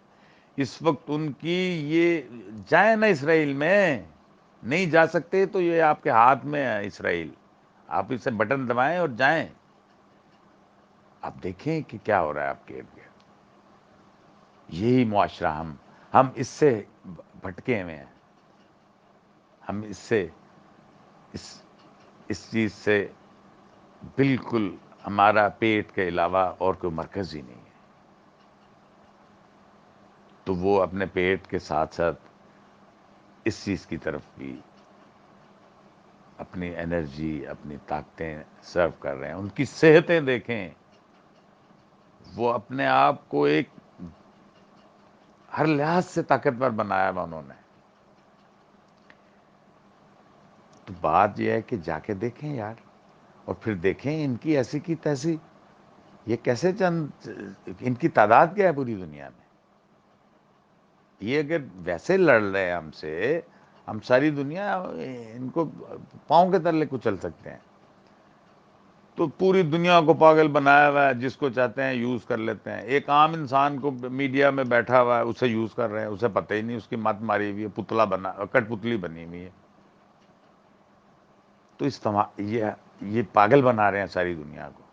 S1: اس وقت ان کی یہ، جائیں نا اسرائیل میں، نہیں جا سکتے تو یہ آپ کے ہاتھ میں ہے اسرائیل، آپ اسے بٹن دبائیں اور جائیں، آپ دیکھیں کہ کیا ہو رہا ہے آپ کے ارد گرد۔ یہی معاشرہ، ہم اس سے بھٹکے ہوئے ہیں، ہم اس سے اس اس چیز سے بالکل، ہمارا پیٹ کے علاوہ اور کوئی مرکز ہی نہیں ہے، تو وہ اپنے پیٹ کے ساتھ ساتھ اس چیز کی طرف بھی اپنی انرجی، اپنی طاقتیں سرو کر رہے ہیں۔ ان کی صحتیں دیکھیں، وہ اپنے آپ کو ایک ہر لحاظ سے طاقتور بنایا ہوا انہوں نے۔ تو بات یہ ہے کہ جا کے دیکھیں یار، اور پھر دیکھیں ان کی ایسی کی تیسی، یہ کیسے چند، ان کی تعداد کیا ہے پوری دنیا میں؟ یہ اگر ویسے لڑ رہے ہیں ہم سے، ہم ساری دنیا ان کو پاؤں کے تلے کچل سکتے ہیں۔ تو پوری دنیا کو پاگل بنایا ہوا ہے، جس کو چاہتے ہیں یوز کر لیتے ہیں۔ ایک عام انسان کو میڈیا میں بیٹھا ہوا ہے، اسے یوز کر رہے ہیں، اسے پتہ ہی نہیں، اس کی مت ماری ہوئی ہے، پتلا بنا، کٹ پتلی بنی ہوئی ہے۔ تو یہ پاگل بنا رہے ہیں ساری دنیا کو،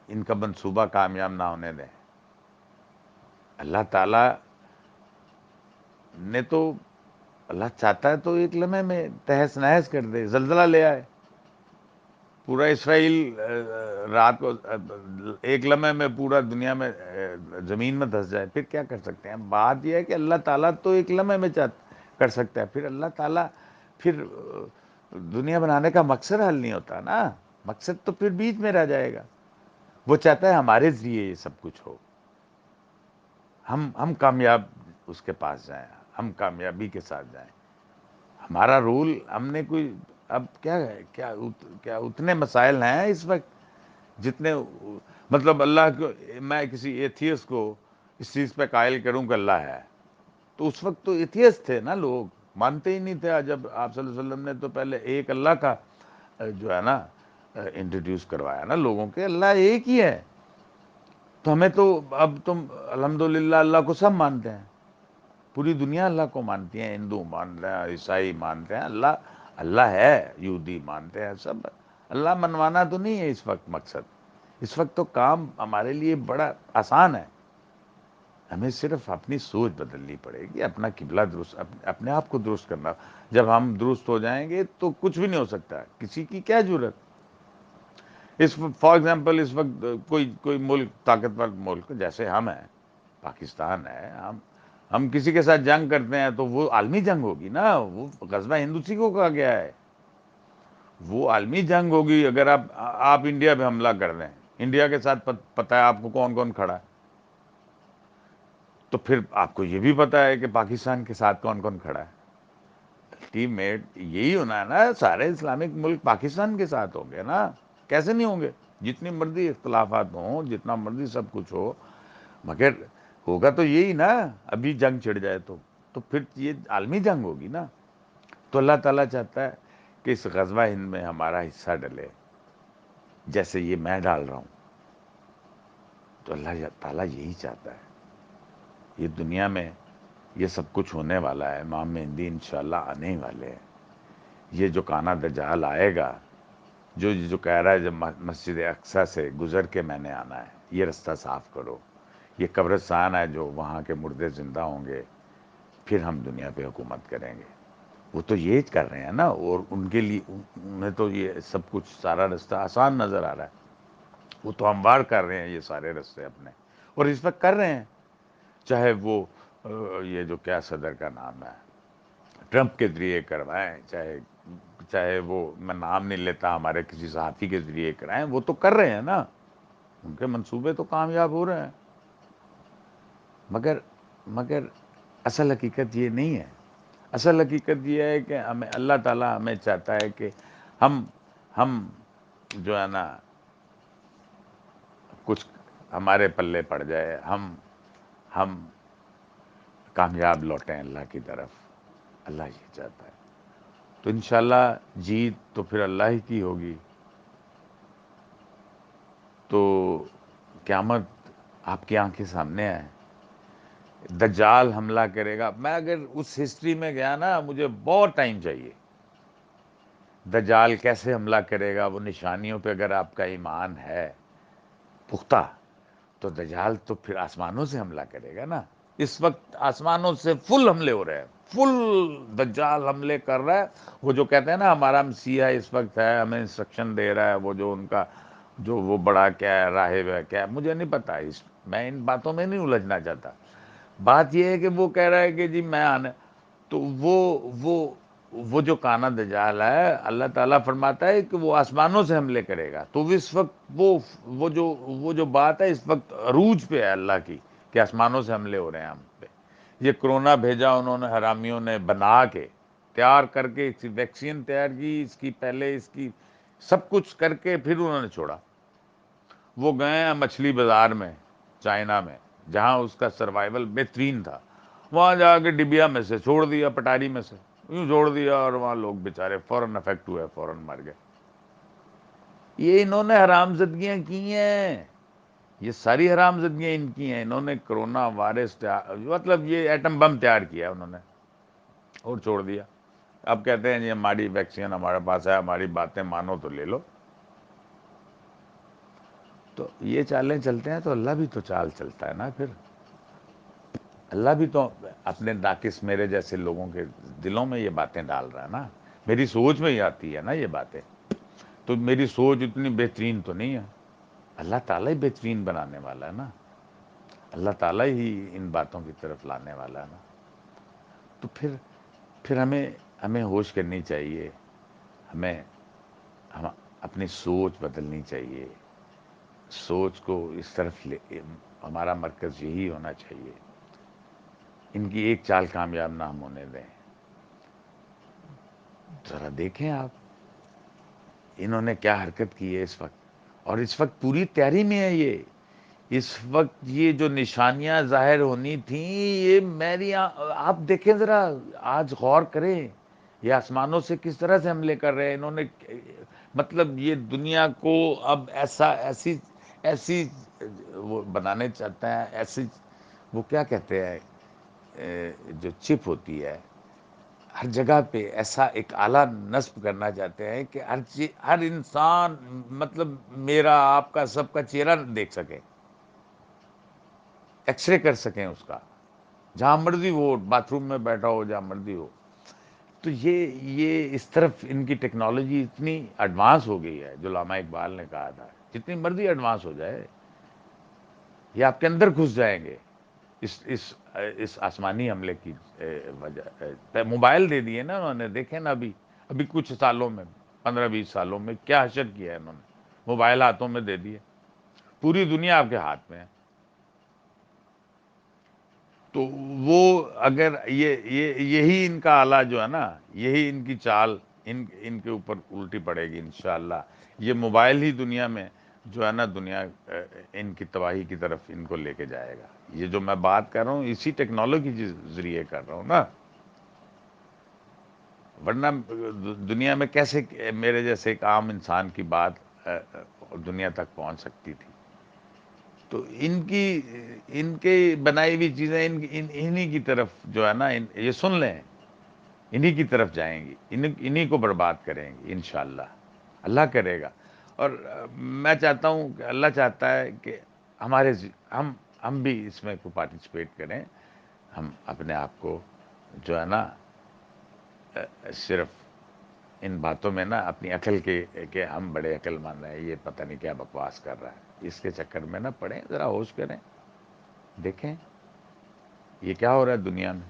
S1: ان کا منصوبہ کامیاب نہ ہونے دیں۔ اللہ تعالیٰ نے تو، اللہ چاہتا ہے تو ایک لمحے میں تہس نہس کر دے، زلزلہ لے آئے، پورا اسرائیل رات کو ایک لمحے میں پورا دنیا میں زمین میں دھس جائے، پھر کیا کر سکتے ہیں؟ بات یہ ہے کہ اللہ تعالیٰ تو ایک لمحے میں کر سکتا ہے، پھر اللہ تعالیٰ پھر دنیا بنانے کا مقصد حل نہیں ہوتا نا، مقصد تو پھر بیچ میں رہ جائے گا۔ وہ چاہتا ہے ہمارے ذریعے یہ سب کچھ ہو، ہم کامیاب اس کے پاس جائیں، ہم کامیابی کے ساتھ جائیں۔ ہمارا رول، ہم نے کوئی، اب کیا ہے، کیا اتنے مسائل ہیں اس وقت جتنے، مطلب اللہ کو، میں کسی ایتھیس کو اس چیز پہ قائل کروں کہ اللہ ہے، تو اس وقت تو ایتھیس تھے نا لوگ، مانتے ہی نہیں تھے۔ جب آپ صلی اللہ علیہ وسلم نے تو پہلے ایک اللہ کا جو ہے نا انٹروڈیوس کروایا نا لوگوں کے، اللہ ایک ہی ہے، تو ہمیں تو اب تم الحمدللہ اللہ کو سب مانتے ہیں، پوری دنیا اللہ کو مانتی ہے، ہندو مان رہے ہیں، عیسائی مانتے ہیں، اللہ ہے، یہودی مانتے ہیں سب۔ اللہ منوانا تو نہیں ہے اس وقت مقصد، اس وقت تو کام ہمارے لیے بڑا آسان ہے، ہمیں صرف اپنی سوچ بدلنی پڑے گی، اپنا قبلہ درست، اپنے آپ کو درست کرنا۔ جب ہم درست ہو جائیں گے تو کچھ بھی نہیں ہو سکتا، کسی کی کیا ضرورت۔ فار ایگزامپل اس وقت کوئی ملک، طاقتور ملک جیسے ہم ہیں، پاکستان ہے، ہم کسی کے ساتھ جنگ کرتے ہیں تو وہ عالمی جنگ ہوگی نا، وہ غزوہ ہند اسی کو کہا گیا ہے، وہ عالمی جنگ ہوگی۔ اگر آپ انڈیا پہ حملہ کر دیں، انڈیا کے ساتھ پتہ ہے آپ کو کون کون کھڑا ہے، تو پھر آپ کو یہ بھی پتہ ہے کہ پاکستان کے ساتھ کون کون کھڑا ہے۔ الٹیمیٹ یہی ہونا ہے نا، سارے اسلامک ملک پاکستان کے ساتھ ہوں گے نا، کیسے نہیں ہوں گے؟ جتنی مرضی اختلافات ہوں، جتنا مرضی سب کچھ ہو، مگر ہوگا تو یہی نا، ابھی جنگ چھڑ جائے تو پھر یہ عالمی جنگ ہوگی نا۔ تو اللہ تعالیٰ چاہتا ہے کہ اس غزوہ ہند میں ہمارا حصہ ڈلے، جیسے یہ میں ڈال رہا ہوں، تو اللہ تعالیٰ یہی چاہتا ہے۔ یہ دنیا میں یہ سب کچھ ہونے والا ہے، امام مہدی انشاءاللہ آنے ہی والے ہیں۔ یہ جو کانا دجال آئے گا، جو کہہ رہا ہے جب مسجد اقصیٰ سے گزر کے میں نے آنا ہے، یہ رستہ صاف کرو، یہ قبرستان ہے جو وہاں کے مردے زندہ ہوں گے، پھر ہم دنیا پہ حکومت کریں گے۔ وہ تو یہ کر رہے ہیں نا، اور ان کے لیے انہیں تو یہ سب کچھ سارا رستہ آسان نظر آ رہا ہے، وہ تو ہموار کر رہے ہیں یہ سارے رستے اپنے، اور اس وقت کر رہے ہیں۔ چاہے وہ یہ جو کیا صدر کا نام ہے، ٹرمپ کے ذریعے کروائیں، چاہے وہ، میں نام نہیں لیتا، ہمارے کسی صحافی کے ذریعے کرائیں، وہ تو کر رہے ہیں نا۔ ان کے منصوبے تو کامیاب ہو رہے ہیں، مگر مگر اصل حقیقت یہ نہیں ہے۔ اصل حقیقت یہ ہے کہ ہمیں اللہ تعالیٰ ہمیں چاہتا ہے کہ ہم ہم جو ہے نا کچھ ہمارے پلے پڑ جائے، ہم کامیاب لوٹیں اللہ کی طرف۔ اللہ یہ چاہتا ہے، تو انشاءاللہ جیت تو پھر اللہ ہی کی ہوگی۔ تو قیامت آپ کی آنکھیں سامنے ہے، دجال حملہ کرے گا۔ میں اگر اس ہسٹری میں گیا نا، مجھے بہت ٹائم چاہیے، دجال کیسے حملہ کرے گا، وہ نشانیوں پہ اگر آپ کا ایمان ہے پختہ، تو دجال تو پھر آسمانوں سے حملہ کرے گا نا۔ اس وقت آسمانوں سے فل حملے ہو رہے ہیں، فل دجال حملے کر رہا ہے۔ وہ جو کہتے ہیں نا ہمارا مسیحا اس وقت ہے، ہمیں انسٹرکشن دے رہا ہے، وہ جو ان کا جو وہ بڑا کیا ہے، راہب ہے کیا ہے، مجھے نہیں پتا، میں ان باتوں میں نہیں الجھنا چاہتا۔ بات یہ ہے کہ وہ کہہ رہا ہے کہ جی میں آنا، تو وہ جو کانا دجال ہے، اللہ تعالیٰ فرماتا ہے کہ وہ آسمانوں سے حملے کرے گا۔ تو اس وقت وہ جو بات ہے اس وقت عروج پہ ہے اللہ کی، کہ آسمانوں سے حملے ہو رہے ہیں ہم پہ۔ یہ کرونا بھیجا انہوں نے، حرامیوں نے بنا کے تیار کر کے، اس کی ویکسین تیار کی، اس کی پہلے اس کی سب کچھ کر کے پھر انہوں نے چھوڑا۔ وہ گئے ہیں مچھلی بازار میں، چائنا میں، جہاں اس کا سروائیول بہترین تھا، وہاں جا کے ڈبیا میں سے چھوڑ دیا، پٹاری میں سے یوں چھوڑ دیا، اور وہاں لوگ بےچارے فوراً افیکٹ ہوئے، فوراً مر گئے۔ یہ انہوں نے حرام زدگیاں کی ہیں، یہ ساری حرام زدگیاں ان کی ہیں۔ انہوں نے کرونا وائرس مطلب یہ ایٹم بم تیار کیا انہوں نے، اور چھوڑ دیا۔ اب کہتے ہیں جی ہماری ویکسین ہمارے پاس ہے، ہماری باتیں مانو تو لے لو۔ تو یہ چالیں چلتے ہیں تو اللہ بھی تو چال چلتا ہے نا پھر۔ اللہ بھی تو اپنے ناقص میرے جیسے لوگوں کے دلوں میں یہ باتیں ڈال رہا ہے نا، میری سوچ میں ہی آتی ہے نا یہ باتیں۔ تو میری سوچ اتنی بہترین تو نہیں ہے، اللہ تعالیٰ ہی بہترین بنانے والا ہے نا، اللہ تعالیٰ ہی ان باتوں کی طرف لانے والا ہے نا۔ تو پھر ہمیں ہوش کرنی چاہیے، ہمیں ہم اپنی سوچ بدلنی چاہیے، سوچ کو اس طرف ہمارا مرکز یہی ہونا چاہیے، ان کی ایک چال کامیاب نہ ہم ہونے دیں۔ ذرا دیکھیں آپ، انہوں نے کیا حرکت کی ہے اس وقت، اور اس وقت پوری تیاری میں ہے یہ۔ اس وقت یہ جو نشانیاں ظاہر ہونی تھیں، یہ آپ دیکھیں ذرا، آج غور کریں، یہ آسمانوں سے کس طرح سے حملے کر رہے ہیں انہوں نے۔ مطلب یہ دنیا کو اب ایسی وہ بنانے چاہتے ہیں، ایسی وہ کیا کہتے ہیں، جو چپ ہوتی ہے، ہر جگہ پہ ایسا ایک آلہ نصب کرنا چاہتے ہیں کہ ہر انسان مطلب میرا آپ کا سب کا چہرہ دیکھ سکے، ایکس رے کر سکیں اس کا، جہاں مرضی ہو، باتھ روم میں بیٹھا ہو، جہاں مرضی ہو۔ تو یہ اس طرف ان کی ٹیکنالوجی اتنی ایڈوانس ہو گئی ہے، جو علامہ اقبال نے کہا تھا، جتنی مرضی ایڈوانس ہو جائے، یہ آپ کے اندر گھس جائیں گے۔ اس آسمانی حملے کی وجہ موبائل دے دیے نا انہوں نے، دیکھیں نا ابھی کچھ سالوں میں، 15-20 سالوں میں کیا حشر کیا ہے انہوں نے، موبائل ہاتھوں میں دے دیے، پوری دنیا آپ کے ہاتھ میں ہے۔ تو وہ اگر یہی ان کا آلہ جو ہے نا، یہی ان کی چال ان کے اوپر الٹی پڑے گی انشاءاللہ۔ یہ موبائل ہی دنیا میں جو ہے نا، دنیا ان کی تباہی کی طرف ان کو لے کے جائے گا۔ یہ جو میں بات کر رہا ہوں اسی ٹیکنالوجی کے ذریعے کر رہا ہوں نا، ورنہ دنیا میں کیسے میرے جیسے ایک عام انسان کی بات دنیا تک پہنچ سکتی تھی؟ تو ان کے بنائی ہوئی چیزیں انہی کی طرف جو ہے نا، یہ سن لیں، انہی کی طرف جائیں گی، انہی کو برباد کریں گی انشاءاللہ۔ اللہ کرے گا۔ اور میں چاہتا ہوں کہ اللہ چاہتا ہے کہ ہم بھی اس میں کو پارٹیسپیٹ کریں، ہم اپنے آپ کو جو ہے نا صرف ان باتوں میں نا اپنی عقل کے کہ ہم بڑے عقل مند ہیں، یہ پتہ نہیں کیا بکواس کر رہا ہے، اس کے چکر میں نہ پڑیں، ذرا ہوش کریں، دیکھیں یہ کیا ہو رہا ہے دنیا میں۔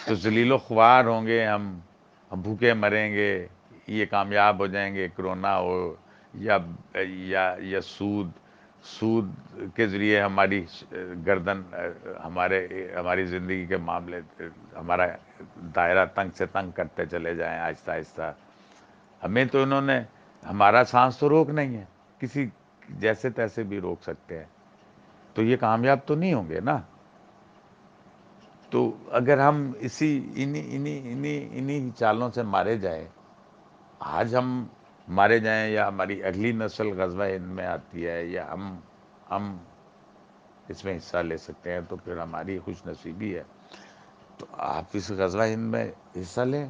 S1: تو ذلیل و خوار ہوں گے ہم بھوکے مریں گے، یہ کامیاب ہو جائیں گے، کرونا ہو، یا یا سود کے ذریعے ہماری گردن ہماری زندگی کے معاملے ہمارا دائرہ تنگ سے تنگ کرتے چلے جائیں آہستہ آہستہ. ہمیں تو انہوں نے ہمارا سانس تو روک نہیں ہے، کسی جیسے تیسے بھی روک سکتے ہیں، تو یہ کامیاب تو نہیں ہوں گے نا. تو اگر ہم انہی چالوں سے مارے جائیں، آج ہم مارے جائیں یا ہماری اگلی نسل غزوہ ہند میں آتی ہے یا ہم اس میں حصہ لے سکتے ہیں، تو پھر ہماری خوش نصیبی ہے. تو آپ اس غزوہ ہند میں حصہ لیں،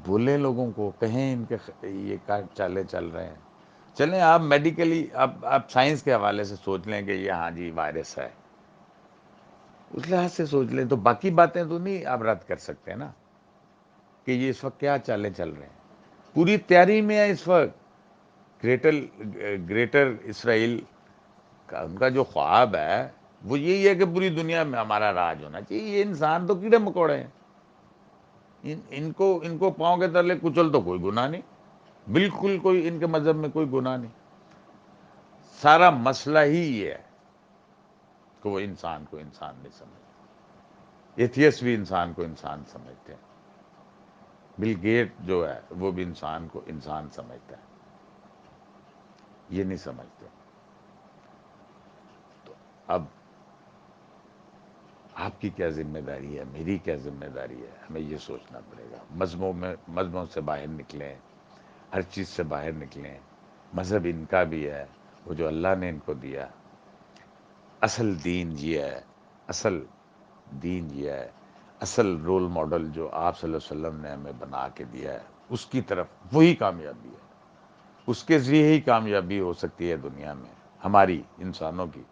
S1: بولیں لوگوں کو، کہیں ان کے یہ چالے چل رہے ہیں. چلیں آپ میڈیکلی آپ سائنس کے حوالے سے سوچ لیں کہ یہ ہاں جی وائرس ہے، اس لحاظ سے سوچ لیں. تو باقی باتیں تو نہیں آپ رد کر سکتے نا کہ یہ اس وقت کیا چالیں چل رہے ہیں. پوری تیاری میں ہے اس وقت. گریٹر گریٹر اسرائیل کا ان کا جو خواب ہے وہ یہی ہے کہ پوری دنیا میں ہمارا راج ہونا چاہیے. یہ انسان تو کیڑے مکوڑے ہیں، ان کو پاؤں کے تلے کچل تو کوئی گناہ نہیں، بالکل کوئی ان کے مذہب میں کوئی گناہ نہیں. سارا مسئلہ ہی یہ ہے کہ وہ انسان کو انسان نہیں سمجھتے. ایتھیس بھی انسان کو انسان سمجھتے ہیں. بل گیٹ جو ہے وہ بھی انسان کو انسان سمجھتا ہے، یہ نہیں سمجھتے. تو اب آپ کی کیا ذمہ داری ہے، میری کیا ذمہ داری ہے، ہمیں یہ سوچنا پڑے گا. مذہبوں سے باہر نکلیں، ہر چیز سے باہر نکلیں. مذہب ان کا بھی ہے، وہ جو اللہ نے ان کو دیا. اصل دین یہ ہے، اصل دین یہ ہے، اصل رول ماڈل جو آپ صلی اللہ علیہ وسلم نے ہمیں بنا کے دیا ہے، اس کی طرف وہی کامیابی ہے. اس کے ذریعے ہی کامیابی ہو سکتی ہے دنیا میں ہماری انسانوں کی.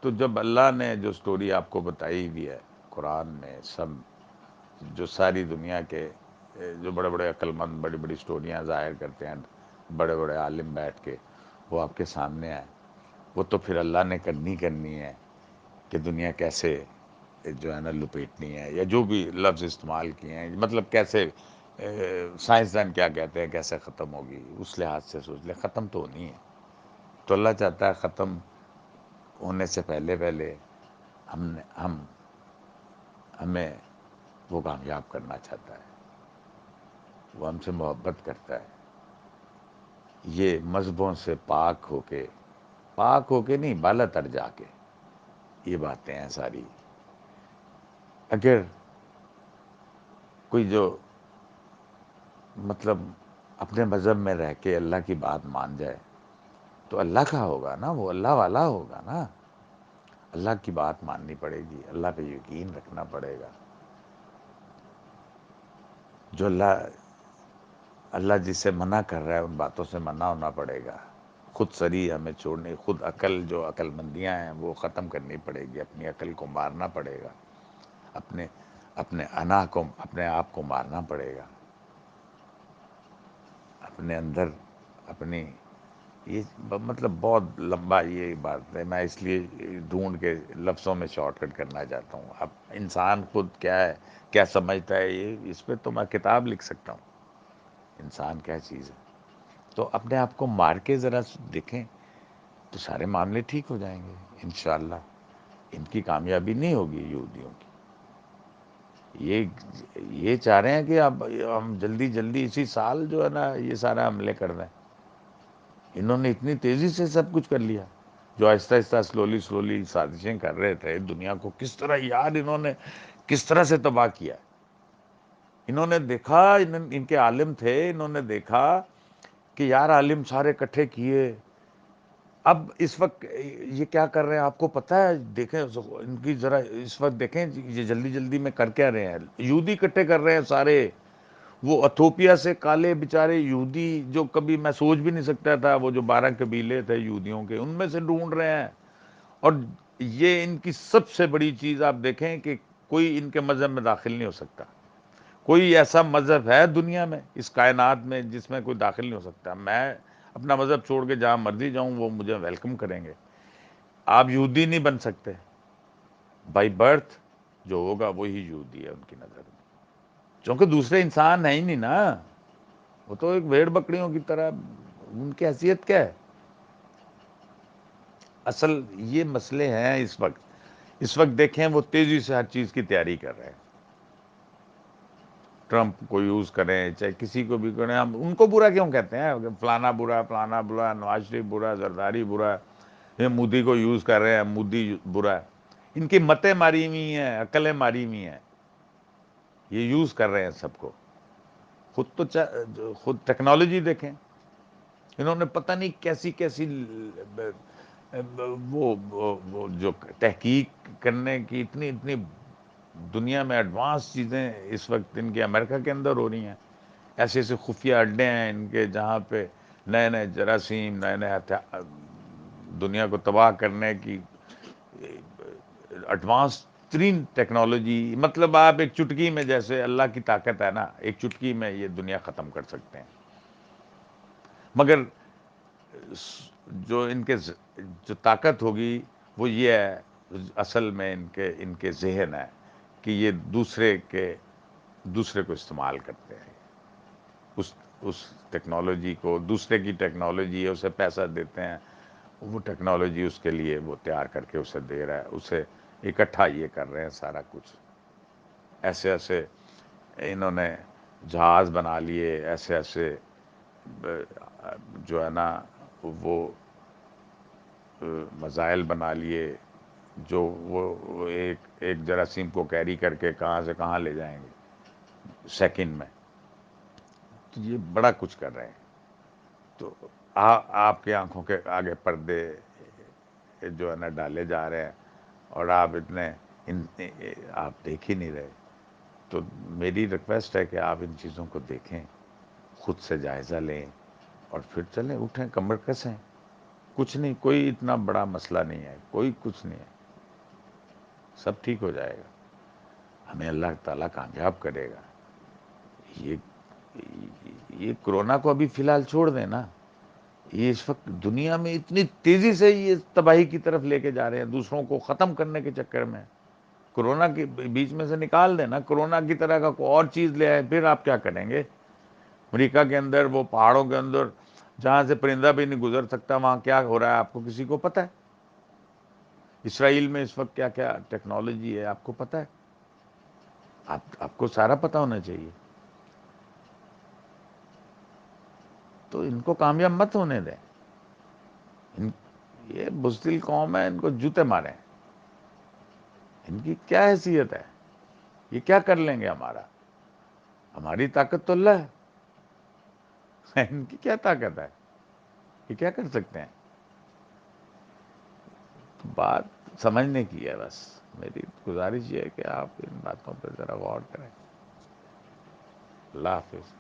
S1: تو جب اللہ نے جو سٹوری آپ کو بتائی ہوئی ہے قرآن میں، سب جو ساری دنیا کے جو بڑے بڑے عقل مند بڑی بڑی سٹوریاں ظاہر کرتے ہیں، بڑے بڑے عالم بیٹھ کے وہ آپ کے سامنے آئے، وہ تو پھر اللہ نے کرنی ہے کہ دنیا کیسے جو ہے نا لپیٹنی ہے، یا جو بھی لفظ استعمال کیے ہیں، مطلب کیسے سائنسدان کیا کہتے ہیں کیسے ختم ہوگی. اس لحاظ سے سوچ لیں ختم تو ہونی ہے. تو اللہ چاہتا ہے ختم ہونے سے پہلے پہلے ہمیں وہ کامیاب کرنا چاہتا ہے. وہ ہم سے محبت کرتا ہے. یہ مذہبوں سے پاک ہو کے نہیں، بالا تر جا کے یہ باتیں ہیں ساری. اگر کوئی جو مطلب اپنے مذہب میں رہ کے اللہ کی بات مان جائے تو اللہ کا ہوگا نا، وہ اللہ والا ہوگا نا. اللہ کی بات ماننی پڑے گی، اللہ پہ یقین رکھنا پڑے گا. جو اللہ جس سے منع کر رہا ہے ان باتوں سے منع ہونا پڑے گا. خود سری ہمیں چھوڑنی، خود عقل جو عقل مندیاں ہیں وہ ختم کرنی پڑے گی. اپنی عقل کو مارنا پڑے گا، اپنے انا کو، اپنے آپ کو مارنا پڑے گا. اپنے اندر اپنی یہ مطلب بہت لمبا یہ بات ہے، میں اس لیے ڈھونڈ کے لفظوں میں شارٹ کٹ کرنا چاہتا ہوں. اب انسان خود کیا ہے، کیا سمجھتا ہے، یہ اس پہ تو میں کتاب لکھ سکتا ہوں. انسان کیا چیز ہے، تو اپنے آپ کو مار کے ذرا دیکھیں تو سارے معاملے ٹھیک ہو جائیں گے انشاءاللہ. ان کی کامیابی نہیں ہوگی یہودیوں کی. یہ چاہ رہے ہیں کہ اب ہم جلدی جلدی اسی سال جو ہے نا یہ سارا حملے کر رہے ہیں. انہوں نے اتنی تیزی سے سب کچھ کر لیا. جو آہستہ آہستہ سلولی سازشیں کر رہے تھے دنیا کو کس طرح، یار انہوں نے کس طرح سے تباہ کیا. انہوں نے دیکھا، ان کے عالم تھے، انہوں نے دیکھا کہ یار عالم سارے اکٹھے کیے. اب اس وقت یہ کیا کر رہے ہیں آپ کو پتہ ہے؟ دیکھیں ان کی ذرا اس وقت دیکھیں یہ جلدی جلدی میں کر کیا رہے ہیں. یہودی اکٹھے کر رہے ہیں سارے. وہ اتھوپیا سے کالے بیچارے یہودی جو کبھی میں سوچ بھی نہیں سکتا تھا، وہ جو 12 قبیلے تھے یہودیوں کے، ان میں سے ڈھونڈ رہے ہیں. اور یہ ان کی سب سے بڑی چیز آپ دیکھیں کہ کوئی ان کے مذہب میں داخل نہیں ہو سکتا. کوئی ایسا مذہب ہے دنیا میں اس کائنات میں جس میں کوئی داخل نہیں ہو سکتا. میں اپنا مذہب چھوڑ کے جہاں مرضی جاؤں وہ مجھے ویلکم کریں گے. آپ یہودی نہیں بن سکتے بائی برتھ. جو ہوگا وہی یہودی ہے ان کی نظر میں، چونکہ دوسرے انسان ہیں ہی نہیں نا. وہ تو ایک بھیڑ بکریوں کی طرح ان کی حیثیت کیا ہے؟ اصل یہ مسئلے ہیں اس وقت دیکھیں وہ تیزی سے ہر چیز کی تیاری کر رہے ہیں. ٹرمپ کو یوز کریں چاہے کسی کو بھی کریں، ہم ان کو برا کیوں کہتے ہیں؟ فلانا برا، فلانا برا، نواز شریف برا، زرداری برا، یہ مودی کو یوز کر رہے ہیں، مودی برا ہے. ان کی متیں ماری ہوئی ہیں، عقلیں ماری ہوئی ہیں، یہ یوز کر رہے ہیں سب کو. خود ٹیکنالوجی دیکھیں، انہوں نے پتہ نہیں کیسی کیسی وہ جو تحقیق کرنے کی اتنی اتنی دنیا میں ایڈوانس چیزیں اس وقت ان کے امریکہ کے اندر ہو رہی ہیں. ایسے ایسے خفیہ اڈے ہیں ان کے جہاں پہ نئے نئے جراثیم، نئے نئے دنیا کو تباہ کرنے کی ایڈوانس ترین ٹیکنالوجی. مطلب آپ ایک چٹکی میں، جیسے اللہ کی طاقت ہے نا، ایک چٹکی میں یہ دنیا ختم کر سکتے ہیں. مگر جو ان کے جو طاقت ہوگی وہ یہ ہے، اصل میں ان کے ذہن ہے کہ یہ دوسرے کو استعمال کرتے ہیں. اس ٹیکنالوجی کو، دوسرے کی ٹیکنالوجی ہے، اسے پیسہ دیتے ہیں، وہ ٹیکنالوجی اس کے لیے وہ تیار کر کے اسے دے رہا ہے، اسے اکٹھا یہ کر رہے ہیں سارا کچھ. ایسے ایسے انہوں نے جہاز بنا لیے، ایسے ایسے جو ہے نا وہ میزائل بنا لیے جو وہ ایک جراثیم کو کیری کر کے کہاں سے کہاں لے جائیں گے سیکنڈ میں. تو یہ بڑا کچھ کر رہے ہیں. تو آپ کی آنکھوں کے آگے پردے جو ہے نا ڈالے جا رہے ہیں، اور آپ آپ دیکھ ہی نہیں رہے. تو میری ریکویسٹ ہے کہ آپ ان چیزوں کو دیکھیں، خود سے جائزہ لیں، اور پھر چلیں، اٹھیں، کمر کسیں. کچھ نہیں، کوئی اتنا بڑا مسئلہ نہیں ہے، کوئی کچھ نہیں ہے، سب ٹھیک ہو جائے گا. ہمیں اللہ تعالیٰ کامیاب کرے گا. یہ یہ کرونا کو ابھی فی الحال چھوڑ دیں نا. یہ اس وقت دنیا میں اتنی تیزی سے یہ تباہی کی طرف لے کے جا رہے ہیں، دوسروں کو ختم کرنے کے چکر میں. کرونا کے بیچ میں سے نکال دینا، کرونا کی طرح کا کوئی اور چیز لے آئے، پھر آپ کیا کریں گے؟ امریکہ کے اندر وہ پہاڑوں کے اندر جہاں سے پرندہ بھی نہیں گزر سکتا، وہاں کیا ہو رہا ہے آپ کو کسی کو پتہ ہے؟ اسرائیل میں اس وقت کیا کیا ٹیکنالوجی ہے آپ کو پتہ ہے؟ آپ کو سارا پتہ ہونا چاہیے. تو ان کو کامیاب مت ہونے دیں. یہ بزدل قوم ہے، ان کو جوتے ماریں. ان کی کیا حیثیت ہے؟ یہ کیا کر لیں گے ہماری طاقت تو اللہ ہے. ان کی کیا طاقت ہے؟ یہ کیا کر سکتے ہیں؟ بات سمجھنے کی ہے بس. میری گزارش یہ ہے کہ آپ ان باتوں پہ ذرا غور کریں. اللہ حافظ.